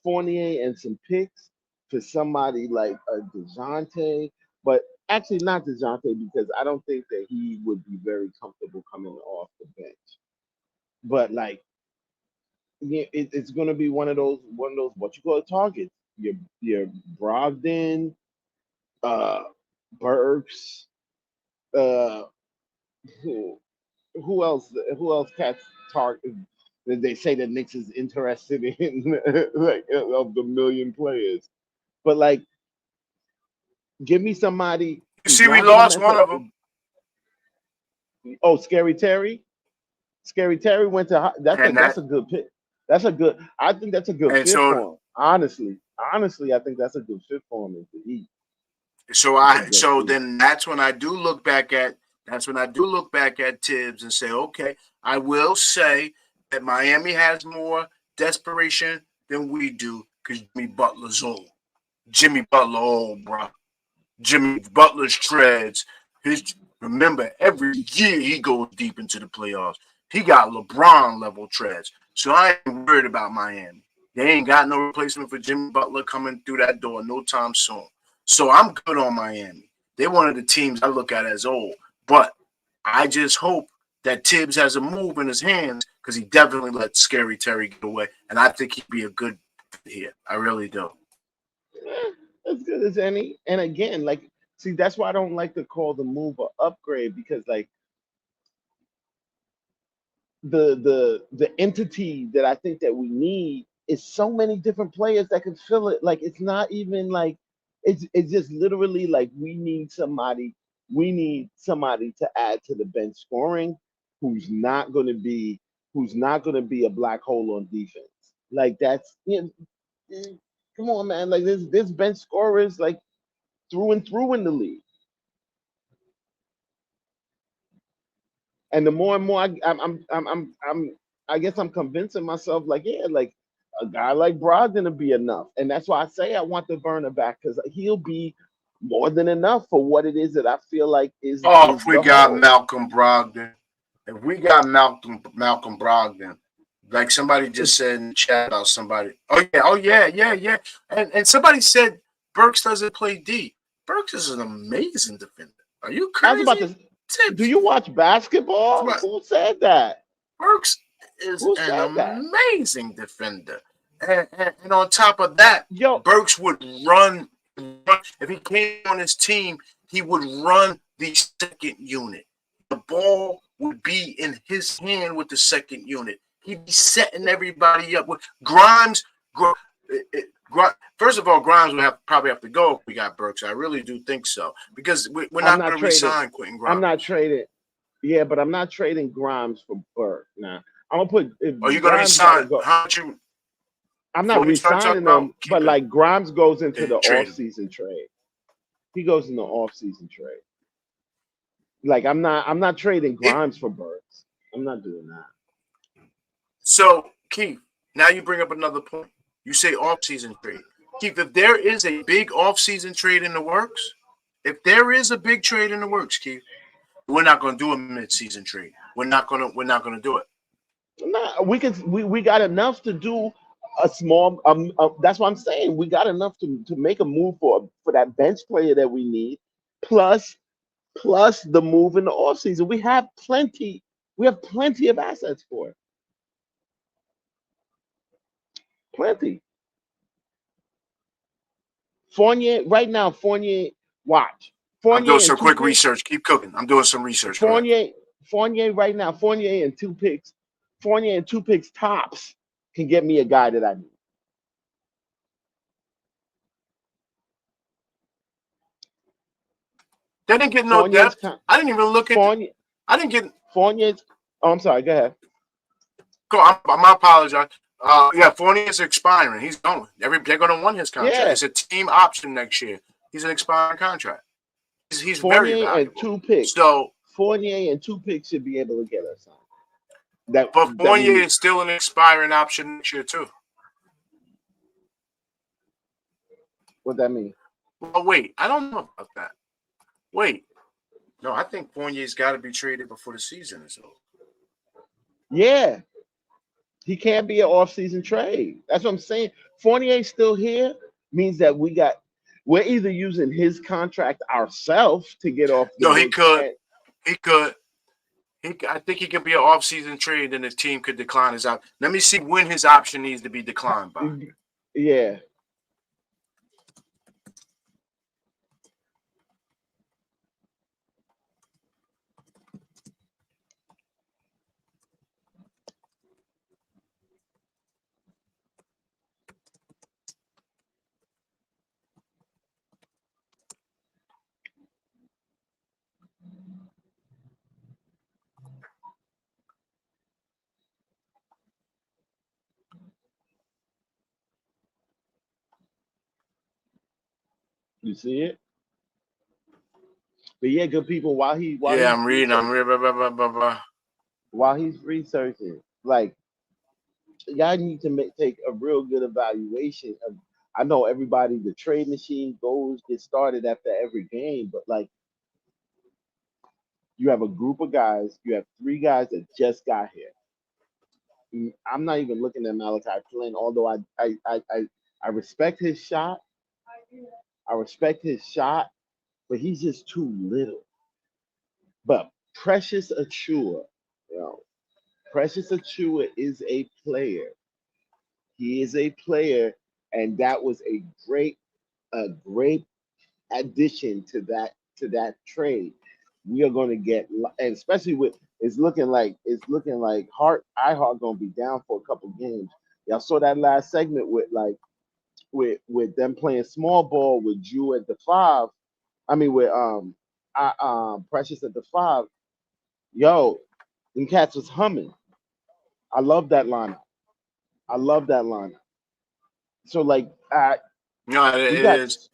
Fournier, and some picks for somebody like a DeJounte, but actually not DeJounte because I don't think that he would be very comfortable coming off the bench. But like, yeah, it's gonna be one of those what you call targets. Your Brogdon, Burks, uh, who else? Who else cats target? They say that Knicks is interested in like of the million players, but like, give me somebody. You see, we lost one of them. Oh, Scary Terry. Scary Terry went to. That's a good pick. That's a good. I think that's a good fit for him. Honestly, I think that's a good fit for him in the East. So then that's when I do look back at Tibs and say, okay, I will say that Miami has more desperation than we do because Jimmy Butler's old. Jimmy Butler old, bro. Jimmy Butler's treads. Remember, every year he goes deep into the playoffs. He got LeBron level treads. So I ain't worried about Miami. They ain't got no replacement for Jimmy Butler coming through that door no time soon. So I'm good on Miami. They're one of the teams I look at as old. But I just hope that Tibbs has a move in his hands because he definitely let Scary Terry get away. And I think he'd be a good fit here. I really do. As good as any. And again, like, see, that's why I don't like to call the move an upgrade because, like, the entity that I think that we need is so many different players that can fill it. Like, it's not even like it's just literally like we need somebody to add to the bench scoring who's not going to be a black hole on defense. Like, that's, come on, man. Like, this bench scorers like through and through in the league. And the more and more I guess I'm convincing myself, like, yeah, like a guy like Brogdon will be enough. And that's why I say I want the burner back, because he'll be more than enough for what it is that I feel like is. Oh, if we got Malcolm Brogdon. If we got Malcolm Brogdon, like somebody just said in the chat about somebody. Oh yeah. And somebody said Burks doesn't play D. Burks is an amazing defender. Are you crazy? Do you watch basketball? Who said that? Burks is an amazing defender. And on top of that, Burks would run. If he came on his team, he would run the second unit. The ball would be in his hand with the second unit. He'd be setting everybody up with Grimes. First of all, Grimes would probably have to go if we got Burks. I really do think so, because we're not going to resign Quentin Grimes. I'm not trading. Yeah, but I'm not trading Grimes for Burke. Now I'm gonna put. Are you going to resign? How much you? I'm not resigning them, but like Grimes goes into the off-season trade. He goes in the off-season trade. Like, I'm not trading Grimes for Burks. I'm not doing that. So, Keith, now you bring up another point. You say off-season trade. Keith, if there is a big off-season trade in the works, Keith, we're not going to do a mid-season trade. We're not going to do it. Nah, we got enough to do a small. That's what I'm saying. We got enough to make a move for that bench player that we need, plus the move in the offseason. We have plenty of assets for it. Plenty. Fournier right now. Watch. Fournier. I'm doing some quick research. Keep cooking. I'm doing some research. Fournier right now. Fournier and two picks tops can get me a guy that I need. They didn't get no depth. I didn't even look at Fournier. I didn't get Fournier's. Oh, I'm sorry. Go ahead. Go. I apologize. Yeah, Fournier's expiring. He's going. They're going to want his contract. Yeah. It's a team option next year. He's an expiring contract. He's very Fournier and valuable. 2 picks. So Fournier and 2 picks should be able to get us on. That, but Fournier is still an expiring option next year too. What that mean? Well, wait, I don't know about that. Wait, no, I think Fournier's got to be traded before the season is over. Yeah, he can't be an off-season trade. That's what I'm saying. Fournier's still here means that we're either using his contract ourselves to get off the No, he books could. He could. I think he could be an off-season trade, and the team could decline his option. Let me see when his option needs to be declined by. Yeah. You see it? But yeah, good people. While he's reading. while he's researching, like y'all need to take a real good evaluation of. I know everybody, the trade machine gets started after every game, but like you have a group of guys, you have 3 guys that just got here. I'm not even looking at Malachi Flynn, although I respect his shot. I respect his shot, but he's just too little. But Precious Achua, Precious Achua is a player. He is a player, and that was a great addition to that trade. We are going to get, and especially with it's looking like iHeart going to be down for a couple games. Y'all saw that last segment with them playing small ball with Drew at the 5. I mean with Precious at the 5. Yo, them cats was humming. I love that lineup. So like No, it is.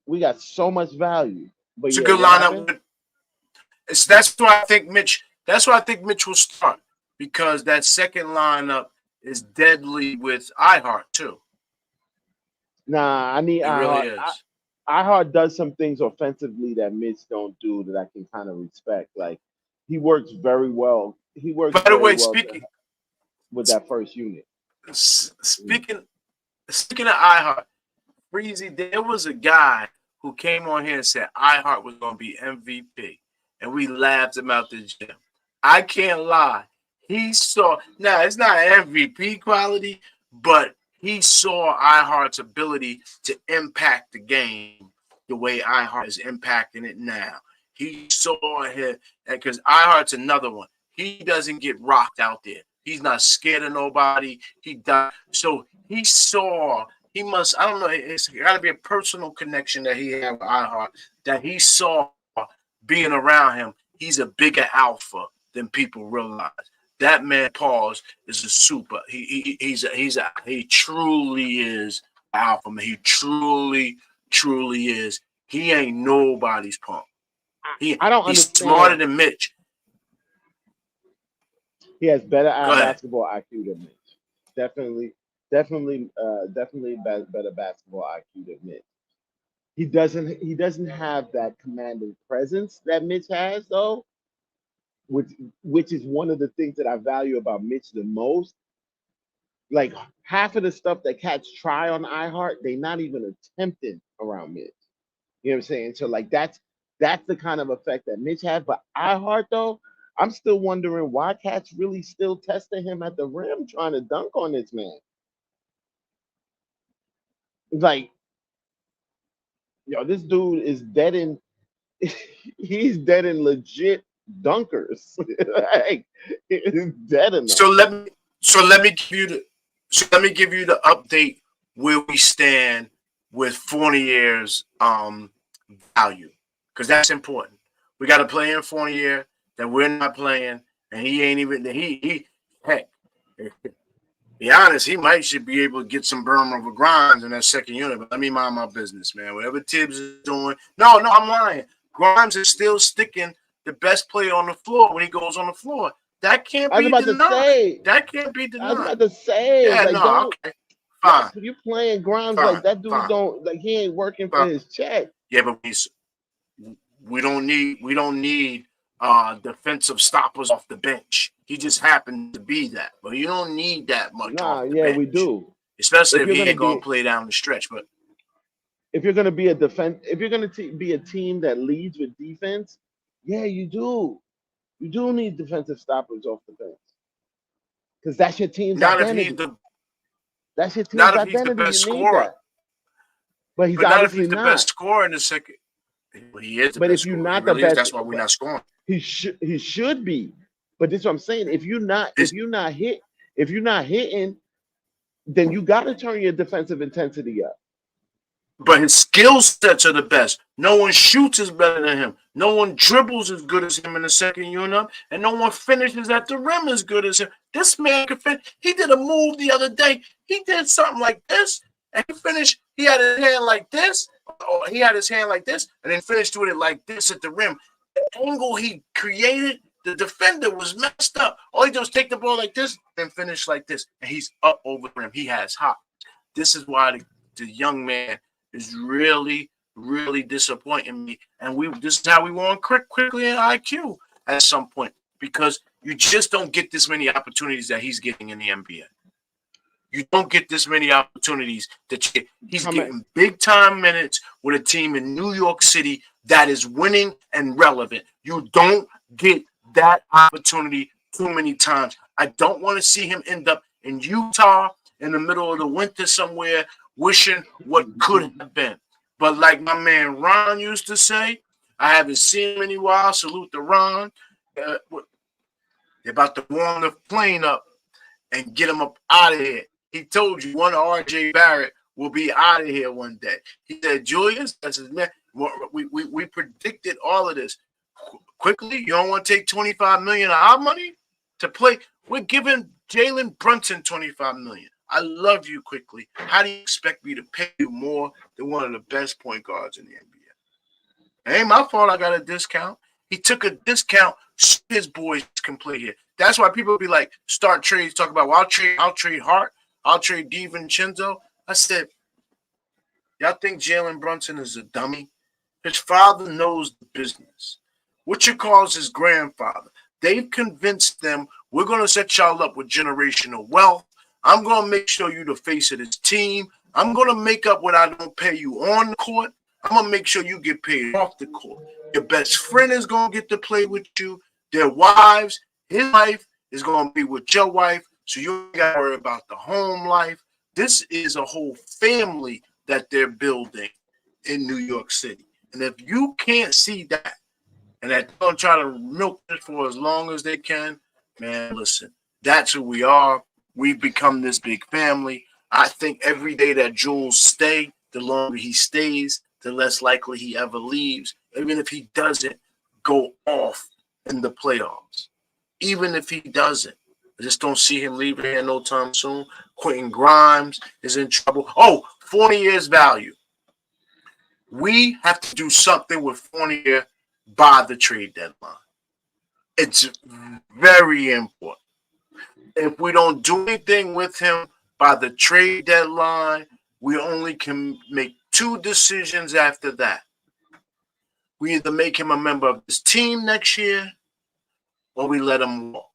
We got so much value. But It's yeah, a good lineup. That's why I think Mitch will start, because that second lineup is deadly with iHeart too. Nah, I need it iHeart. Really is. iHeart does some things offensively that Mitch don't do that I can kind of respect. Like he works very well. He works. By the way, speaking with that first unit. Speaking of iHeart, Freezie, there was a guy who came on here and said iHeart was going to be MVP, and we laughed him out the gym. I can't lie. He saw, now it's not MVP quality, but he saw iHeart's ability to impact the game the way iHeart is impacting it now. He saw it, because iHeart's another one. He doesn't get rocked out there. He's not scared of nobody. He died. So he saw, he must, I don't know, it's got to be a personal connection that he had with iHeart, that he saw being around him. He's a bigger alpha than people realize. That man, Pauls, is a super. He truly is alpha man. He truly is. He ain't nobody's punk. He's smarter than Mitch. He has better basketball IQ than Mitch. Definitely better basketball IQ than Mitch. He doesn't have that commanding presence that Mitch has, though, which is one of the things that I value about Mitch the most. Like half of the stuff that cats try on iHeart, they not even attempting around Mitch. You know what I'm saying? So like that's the kind of effect that Mitch had. But iHeart, though, I'm still wondering why cats really still testing him at the rim trying to dunk on this man. Like, this dude is dead in he's dead in legit dunkers. Like, he's dead in them. So let me give you the update where we stand with Fournier's value, because that's important. We got to play in Fournier that we're not playing, and he ain't even heck. Be honest, he might should be able to get some burn over Grimes in that second unit, but let me mind my business, man. Whatever Tibbs is doing. No, I'm lying. Grimes is still sticking the best player on the floor when he goes on the floor. That can't I was be about to denied. say. That can't be I was denied. about to say, Yeah, like, no, don't. okay. Like, Fine, you playing Grimes like fine, that dude fine, don't like he ain't working for fine. his check. Yeah, but we don't need defensive stoppers off the bench. He just happened to be that. But you don't need that much Nah, off the yeah, we bench. do. Especially If if you're he gonna ain't gonna be play down the stretch. But if you're gonna be a if you're gonna be a team that leads with defense, yeah, you do. You do need defensive stoppers off the bench because that's your team's not if he's identity. the That's your team's not if he's the identity. best You need scorer, that, but he's but not if he's obviously the best not. scorer in the second. Well, he is the But best if you're scorer. He not the really is. best, That's why we're but not scoring. he should be. But this is what I'm saying. If you're not It's, hitting, then you got to turn your defensive intensity up. but his skill sets are the best. No one shoots as better than him. No one dribbles as good as him in the second unit, and no one finishes at the rim as good as him. This man can finish. He did a move the other day. He did something like this, and he finished. He had his hand like this, or he had his hand like this, and then finished with it like this at the rim. The angle he created, the defender was messed up. All he did was take the ball like this, and finish like this, and he's up over the rim. He has hot. This is why the young man is really, really disappointing me. And this is how we want quickly in IQ at some point because you just don't get this many opportunities that he's getting in the NBA. You don't get this many opportunities that he's getting big time minutes with a team in New York City that is winning and relevant. You don't get that opportunity too many times. I don't want to see him end up in Utah in the middle of the winter somewhere wishing what could have been. But like my man Ron used to say, I haven't seen him in a while. Salute to Ron. They're about to warm the plane up and get him up out of here. He told you one R.J. Barrett will be out of here one day. He said, Julius, that's his man. We predicted all of this. Quickly, you don't want to take $25 million of our money to play? We're giving Jalen Brunson $25 million. I love you quickly. How do you expect me to pay you more than one of the best point guards in the NBA? It ain't my fault I got a discount. He took a discount so his boys can play here. That's why people be like, start trades, talk about, well, I'll trade Hart, I'll trade DiVincenzo. I said, y'all think Jalen Brunson is a dummy? His father knows the business. What you call his grandfather. They've convinced them, we're going to set y'all up with generational wealth. I'm going to make sure you're the face of this team. I'm going to make up what I don't pay you on the court. I'm going to make sure you get paid off the court. Your best friend is going to get to play with you. Their wives, his wife is going to be with your wife. So you ain't got to worry about the home life. This is a whole family that they're building in New York City. And if you can't see that, and that they're going to try to milk it for as long as they can, man, listen, that's who we are. We've become this big family. I think every day that Jules stays, the longer he stays, the less likely he ever leaves, even if he doesn't go off in the playoffs. Even if he doesn't. I just don't see him leaving here no time soon. Quentin Grimes is in trouble. Oh, 40 years value. We have to do something with Fournier by the trade deadline. It's very important. If we don't do anything with him by the trade deadline, we only can make two decisions after that. We either make him a member of this team next year or we let him walk.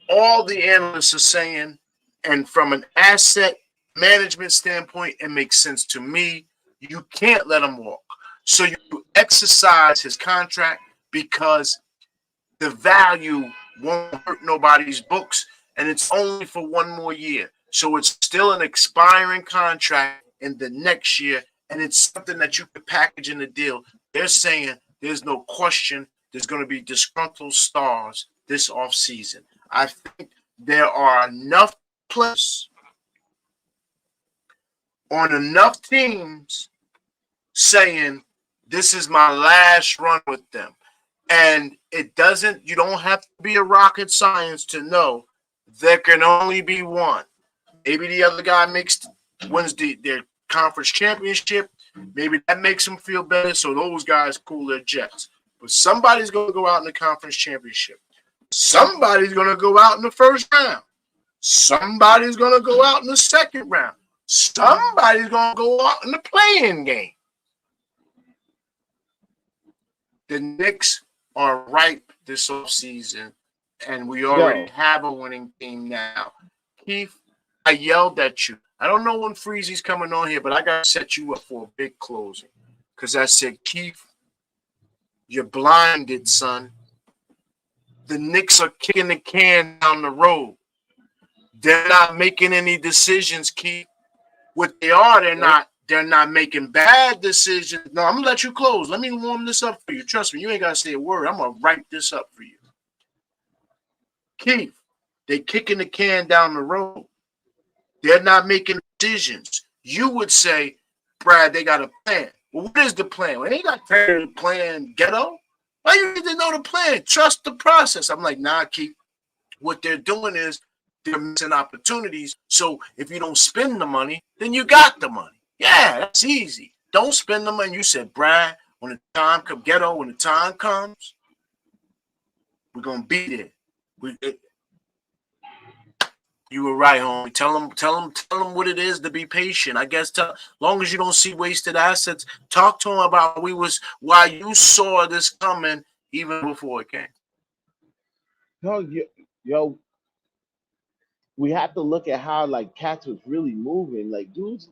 All the analysts are saying, and from an asset management standpoint, it makes sense to me. You can't let him walk. So you exercise his contract because the value won't hurt nobody's books, and it's only for one more year. So it's still an expiring contract in the next year, and it's something that you could package in the deal. They're saying there's no question there's going to be disgruntled stars this offseason. I think there are enough players on enough teams saying this is my last run with them. And you don't have to be a rocket science to know there can only be one. Maybe the other guy wins their conference championship. Maybe that makes them feel better. So those guys cool their jets. But somebody's going to go out in the conference championship. Somebody's going to go out in the first round. Somebody's going to go out in the second round. Somebody's going to go out in the play-in game. The Knicks are ripe this offseason, and we already have a winning team now. Keith, I yelled at you. I don't know when Freezie's coming on here, but I got to set you up for a big closing. Because I said, Keith, you're blinded, son. The Knicks are kicking the can down the road. They're not making any decisions, Keith. What they are, they're not making bad decisions. No, I'm gonna let you close. Let me warm this up for you. Trust me, you ain't gotta say a word. I'm gonna write this up for you. Keith, they kicking the can down the road. They're not making decisions. You would say, Brad, they got a plan. Well, what is the plan? Well, they got a plan, ghetto. Why you need to know the plan? Trust the process. I'm like, nah, Keith. What they're doing is they're missing opportunities. So if you don't spend the money, then you got the money. Yeah, that's easy. Don't spend the money. You said, Brad, when the time comes, ghetto, when the time comes, we're going to be there. You were right, homie. Tell them what it is to be patient. I guess long as you don't see wasted assets, talk to them about why you saw this coming even before it came. Yo, we have to look at how like cats was really moving. Like dudes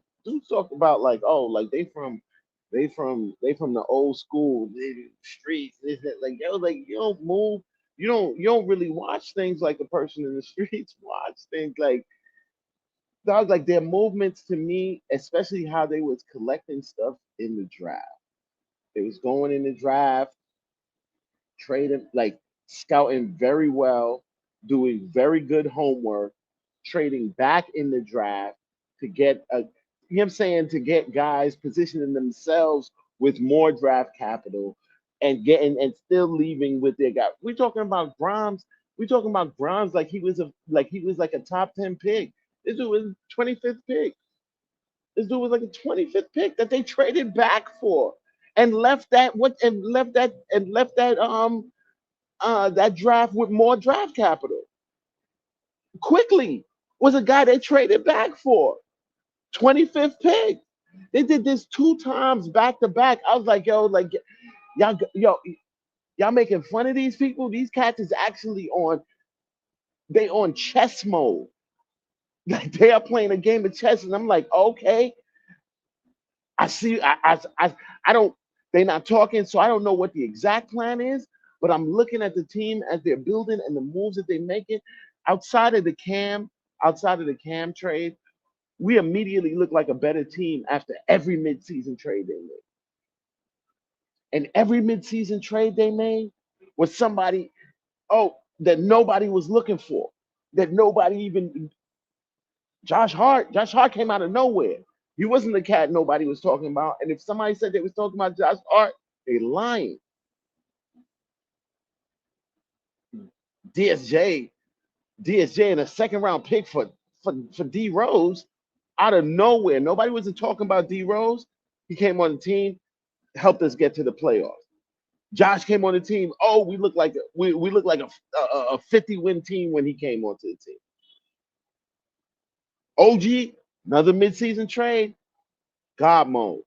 talk about like, oh, like they from the old school streets. Like yo, like you don't move. You don't really watch things like the person in the streets watch things. Like dog, like their movements to me, especially how they was collecting stuff in the draft. They was going in the draft, trading, like scouting very well, doing very good homework, trading back in the draft to get you know what I'm saying, to get guys positioning themselves with more draft capital and getting and still leaving with their guy. We're talking about Grimes. We're talking about Grimes like he was like a top 10 pick. This dude was 25th pick. This dude was like a 25th pick that they traded back for and left that that draft with more draft capital. Quickly was a guy they traded back for. 25th pick. They did this 2 times back to back. I was like, y'all making fun of these people. These cats is actually on chess mode. Like they are playing a game of chess, and I'm like, okay. I see. I don't. They're not talking, so I don't know what the exact plan is. But I'm looking at the team as they're building and the moves that they're making. Outside of the Cam trade, we immediately look like a better team after every midseason trade they made. And every midseason trade they made was somebody, that nobody was looking for, that nobody even. Josh Hart came out of nowhere. He wasn't the cat nobody was talking about. And if somebody said they was talking about Josh Hart, they lying. DSJ and a second round pick for D Rose out of nowhere. Nobody wasn't talking about D Rose. He came on the team, helped us get to the playoffs. Josh came on the team. Oh, we look like a 50-win team when he came onto the team. OG, another midseason trade, God mode.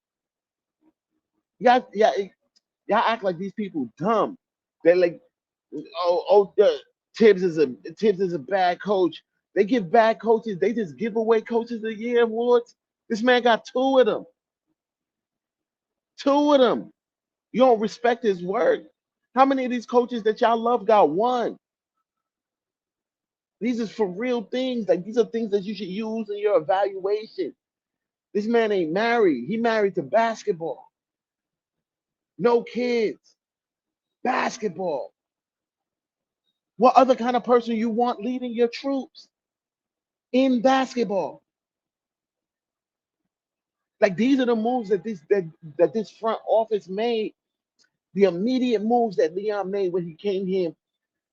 Y'all act like these people dumb. They're like, Tibs is a bad coach. They give bad coaches. They just give away coaches of the year awards. This man got 2 of them. 2 of them. You don't respect his work. How many of these coaches that y'all love got 1? These is for real things. Like these are things that you should use in your evaluation. This man ain't married. He married to basketball. No kids. Basketball. What other kind of person you want leading your troops in basketball? Like these are the moves that this front office made. The immediate moves that Leon made when he came here.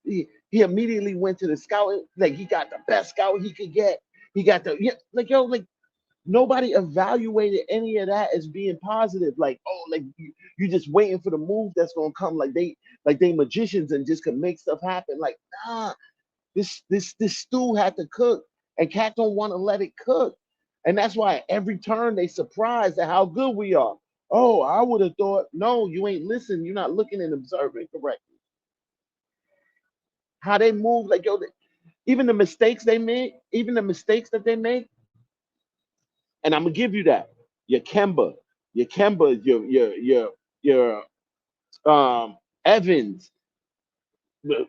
He immediately went to the scout. Like he got the best scout he could get. He got the like nobody evaluated any of that as being positive. Like, oh, like you just waiting for the move that's gonna come. Like they magicians and just can make stuff happen. Like, nah, this stew had to cook, and Cat don't want to let it cook. And that's why every turn they surprised at how good we are. Oh, I would have thought, no, you ain't listening. You're not looking and observing correctly. How they move, like yo, even the mistakes they make, even the mistakes that they make, and I'm gonna give you that. Your Kemba, your Evans, the,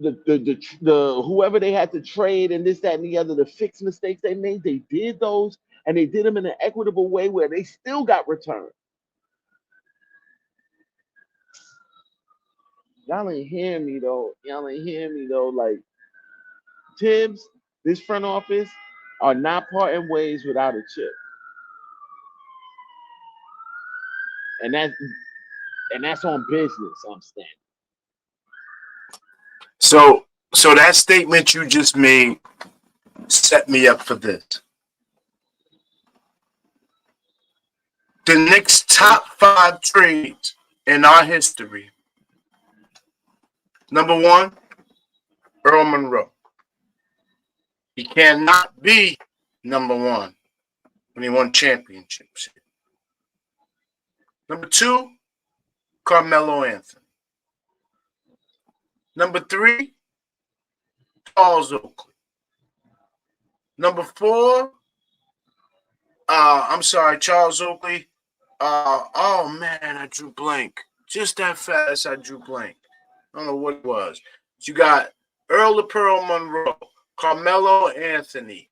the whoever they had to trade and this, that, and the other, the fixed mistakes they made, they did those and they did them in an equitable way where they still got returned. Y'all ain't hearing me though. Y'all ain't hearing me though. Like Tibs, this front office are not parting ways without a chip. And that's on business, I'm standing. So that statement you just made set me up for this. The Knicks' top 5 trades in our history. Number 1, Earl Monroe. He cannot be number 1 when he won championships. Number 2, Carmelo Anthony. Number 3, Charles Oakley. Number 4, Charles Oakley. Oh man, I drew blank. Just that fast, I drew blank. I don't know what it was. You got Earl the Pearl Monroe, Carmelo Anthony,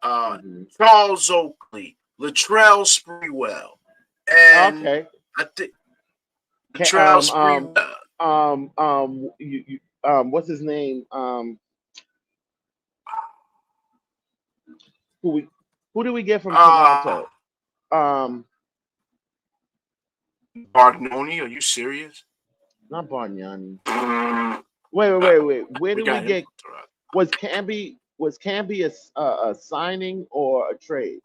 Charles Oakley, Latrell Sprewell, and okay. I think Latrell Sprewell. What's his name? Who did we get from Toronto? Bargnoni, are you serious? Not Bargnani. Wait. Where did we get? Was Camby a signing or a trade?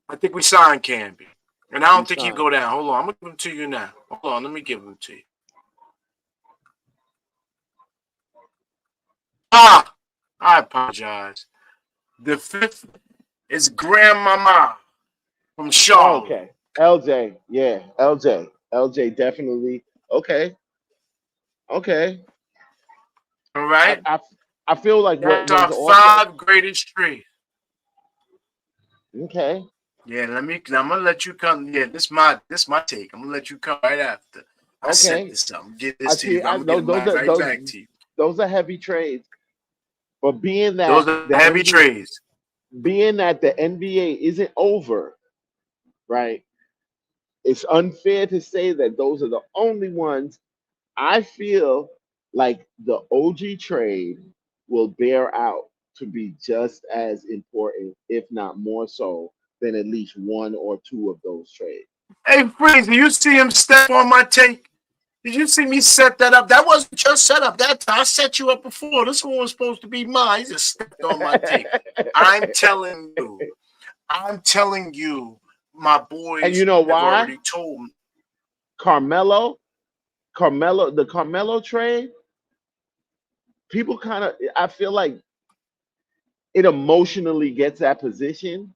I think we signed Camby. And I don't think you go down. Hold on. I'm going to give them to you now. Hold on. Let me give them to you. I apologize. The 5th is Grandmama from Charlotte. Okay. LJ. Yeah. LJ definitely. Okay. All right. I feel like that's our 5 greatest trades. Okay. Yeah, I'm gonna let you come. Yeah, this my take. I'm gonna let you come right after. I set this up. Get this to you. I'm gonna get it right back to you. Those are heavy trades. But being that those are heavy trades. Being that the NBA isn't over, right? It's unfair to say that those are the only ones. I feel like the OG trade will bear out to be just as important, if not more so, than at least 1 or 2 of those trades. Hey, Freezie, you see him step on my take? Did you see me set that up? That wasn't just set up. I set you up before. This one was supposed to be mine. He just stepped on my tape. I'm telling you, my boys. And you know why? Have already told me. The Carmelo trade. People I feel like it emotionally gets that position.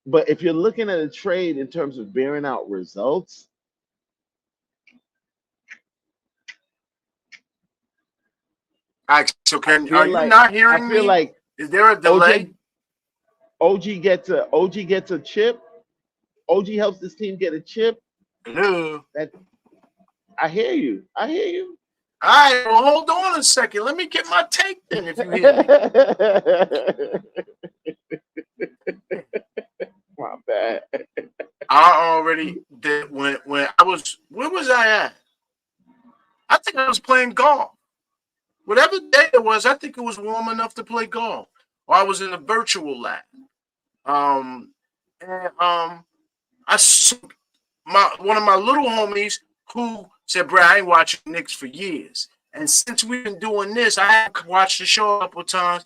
But if you're looking at a trade in terms of bearing out results, so are you not hearing me? I feel like is there a delay? OG gets a chip. OG helps this team get a chip. Hello. I hear you. All right, well, hold on a second. Let me get my take then, if you hear me. My bad. I already did when I was. Where was I at? I think I was playing golf. Whatever day it was, I think it was warm enough to play golf. Or I was in a virtual lab. One of my little homies who said, "Bro, I ain't watching Knicks for years." And since we've been doing this, I have watched the show a couple of times.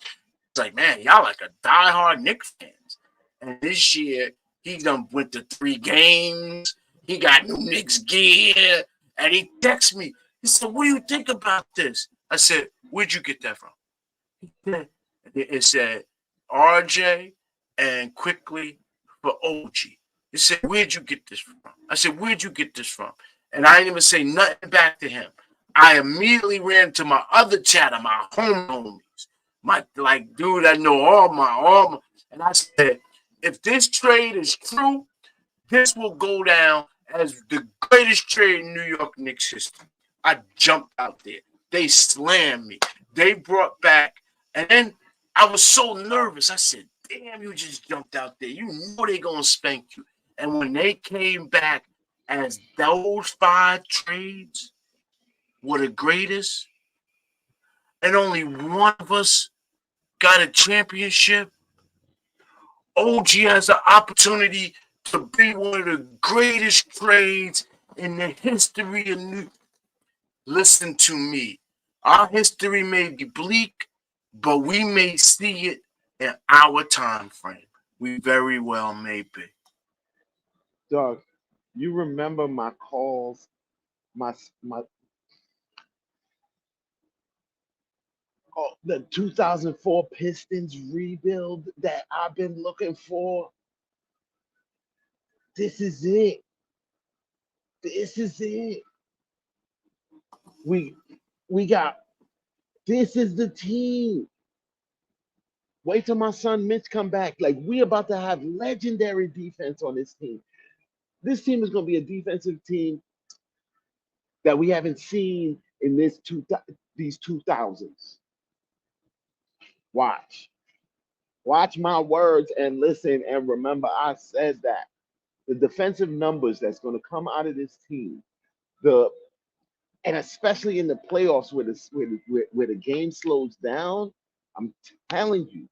It's like, man, y'all like a diehard Knicks fans. And this year, he done went to 3 games. He got new Knicks gear. And he texted me. He said, what do you think about this? I said, where'd you get that from? It said RJ and quickly for OG. It said, where'd you get this from? I said, where'd you get this from? And I didn't even say nothing back to him. I immediately ran to my other chatter, my home homies. My dude, I know all my. And I said, if this trade is true, this will go down as the greatest trade in New York Knicks history. I jumped out there. They slammed me. They brought back, and then I was so nervous. I said, damn, you just jumped out there. You know they're going to spank you. And when they came back as those 5 trades were the greatest, and only one of us got a championship, OG has the opportunity to be one of the greatest trades in the history of New. Listen to me. Our history may be bleak, but we may see it in our time frame. We very well may be. Doug, you remember my calls, my the 2004 Pistons rebuild that I've been looking for. This is it. This is it. We got. This is the team. Wait till my son Mitch come back. Like, we about to have legendary defense on this team. This team is going to be a defensive team that we haven't seen in these 2000s. Watch my words and listen and remember I said that. The defensive numbers that's going to come out of this team, and especially in the playoffs where the game slows down, I'm telling you.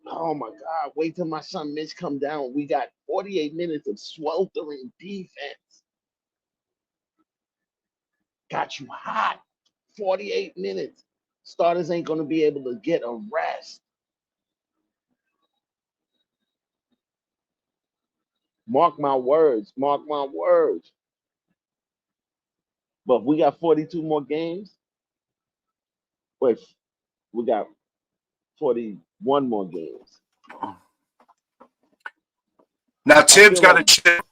Oh my God, wait till my son Mitch come down. We got 48 minutes of sweltering defense. Got you hot. 48 minutes. Starters ain't going to be able to get a rest. Mark my words. Mark my words. But we got 42 more games. Wait, we got 41 more games. Now, Tibs got a chip.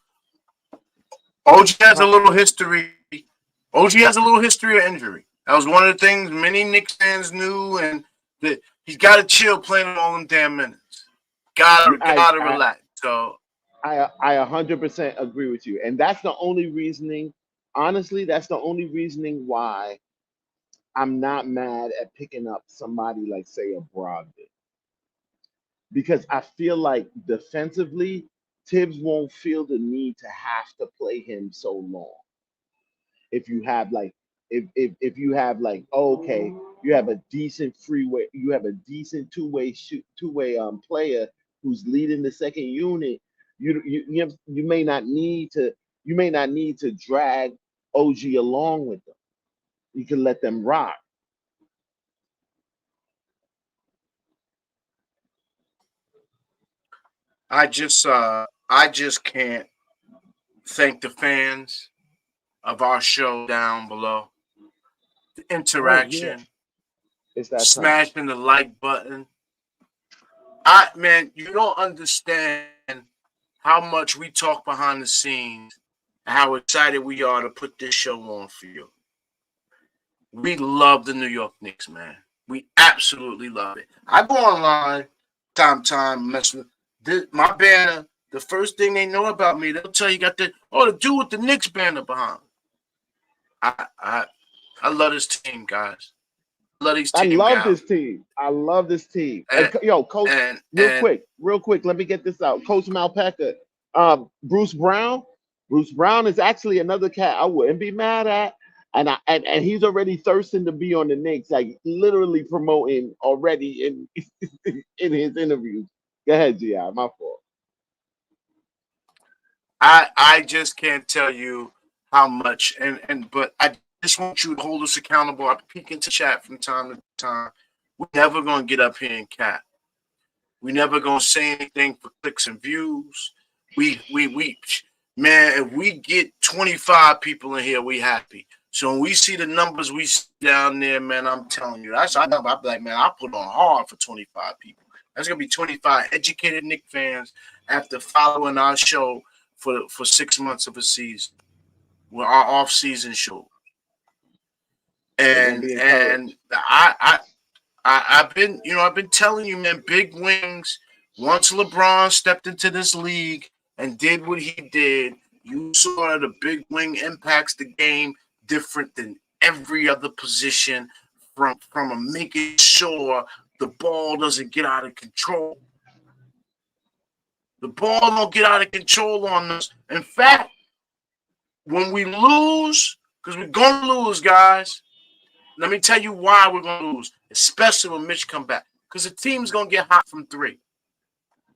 OG has a little history. OG has a little history of injury. That was one of the things many Knicks fans knew, and that he's got to chill playing all them damn minutes. Gotta relax. So I 100% agree with you, and that's the only reasoning. Honestly, that's the only reasoning why I'm not mad at picking up somebody like, say, a Brogdon, because I feel like defensively, Tibbs won't feel the need to have to play him so long. If you have like, if you have like, okay, you have a decent you have a decent two-way player who's leading the second unit, you may not need to drag OG along with them. You can let them rock. I just can't thank the fans of our show down below. The interaction, It's that smashing time. the like button. Man, you don't understand how much we talk behind the scenes and how excited we are to put this show on for you. We love the New York Knicks, man. We absolutely love it. I go online time mess with my banner. The first thing they know about me, they'll tell you got the dude with the Knicks banner behind. I love this team, guys. I love these team. I love this team. And, yo, Coach, real quick, let me get this out. Coach Malpeca, Bruce Brown. Bruce Brown is actually another cat I wouldn't be mad at. And he's already thirsting to be on the Knicks, like literally promoting already in in his interviews. Go ahead, Gi. My fault. I just can't tell you how much, but I just want you to hold us accountable. I peek into chat from time to time. We're never gonna get up here and cap. We never gonna say anything for clicks and views. We man, if we get 25 people in here, we happy. So when we see the numbers we see down there, man, I'm telling you, that's I know. I be like, man, I put on hard for 25 people. That's gonna be 25 educated Knicks fans after following our show for 6 months of a season, with our off season show. They're gonna And be and encouraged. I've been, I've been telling you, man, big wings. Once LeBron stepped into this league and did what he did, you saw the big wing impacts the game different than every other position, from making sure the ball doesn't get out of control. The ball don't get out of control on us. In fact, when we lose, because we're gonna lose, guys. Let me tell you why we're gonna lose, especially when Mitch come back. Because the team's gonna get hot from three.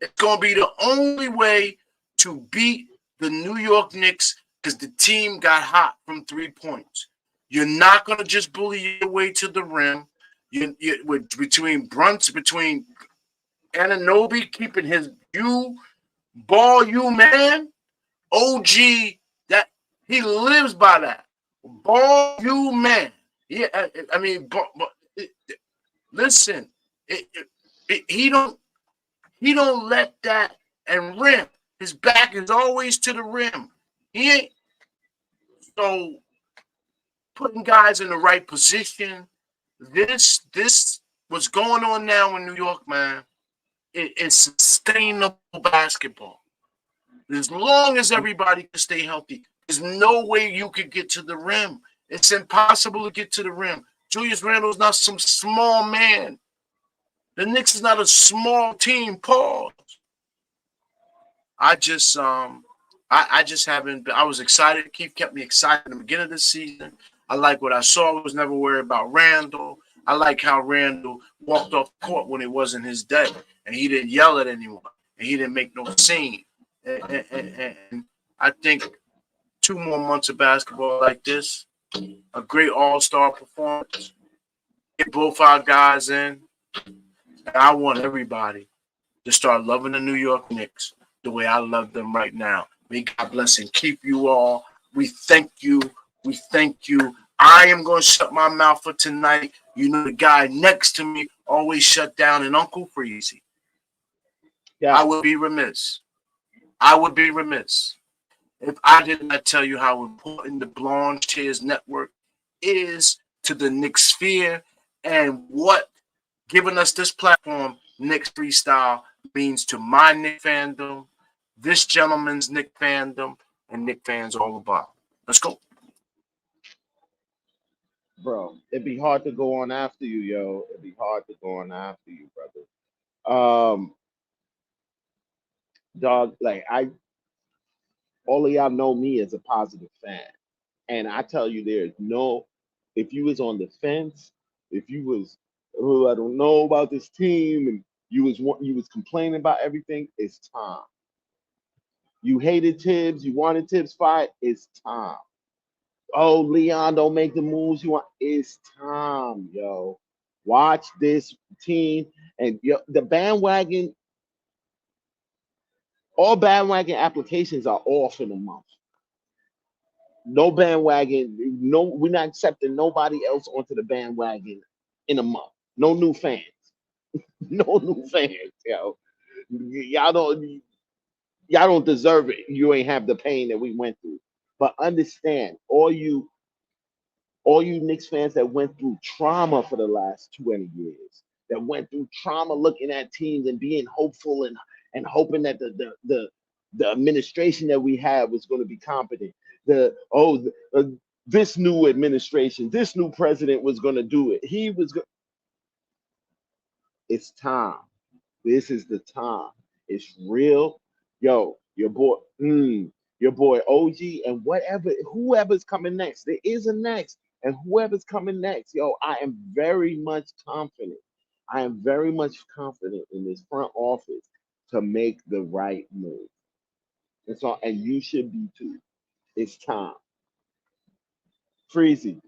It's gonna be the only way to beat the New York Knicks because the team got hot from 3 points. You're not gonna just bully your way to the rim. Between Anunoby keeping his man, OG, that he lives by that. Ball man. Yeah, I mean, listen, he don't let that and rim. His back is always to the rim. He ain't so putting guys in the right position. This what's going on now in New York, man. It's sustainable basketball. As long as everybody can stay healthy, there's no way you could get to the rim. It's impossible to get to the rim. Julius Randle's not some small man. The Knicks is not a small team, Paul. I just I just haven't been, I was excited. Keith kept me excited in the beginning of the season. I like what I saw. I was never worried about Randle. I like how Randle walked off court when it wasn't his day. And he didn't yell at anyone. And he didn't make no scene. And I think 2 more months of basketball like this, a great all-star performance, get both our guys in. And I want everybody to start loving the New York Knicks the way I love them right now. May God bless and keep you all. We thank you. We thank you. I am going to shut my mouth for tonight. You know, the guy next to me always shut down, and Uncle Freezie. I Yeah, would be remiss. I would be remiss if I did not tell you how important the Blorange Tears Network is to the Knicks sphere and what giving us this platform, Knicks Freestyle, means to my Knick fandom, this gentleman's Knick fandom, and Knick fans all about. Let's go. bro. It'd be hard to go on after you, yo. It'd be hard to go on after you, brother. Dog, like all of y'all know me as a positive fan. And I tell you, there's no, if you was on the fence, if you was, oh, I don't know about this team, and you was complaining about everything, it's time. You hated Tibbs, you wanted Tibbs fight, it's time. Oh, Leon, don't make the moves you want. It's time, yo. Watch this team and the bandwagon. All bandwagon applications are off in a month. No bandwagon. No, we're not accepting nobody else onto the bandwagon in a month. No new fans. No new fans, yo. Y'all don't y'all don't deserve it. You ain't have the pain that we went through. But understand, all you Knicks fans that went through trauma for the last 20 years, that went through trauma looking at teams and being hopeful and hoping that the administration that we had was going to be competent. This new administration, this new president was going to do it. It's time. This is the time. It's real. Yo, your boy OG and whoever's coming next. There is a next, and whoever's coming next, yo, I am very much confident. I am very much confident in this front office to make the right move. And you should be too. It's time. Freezie.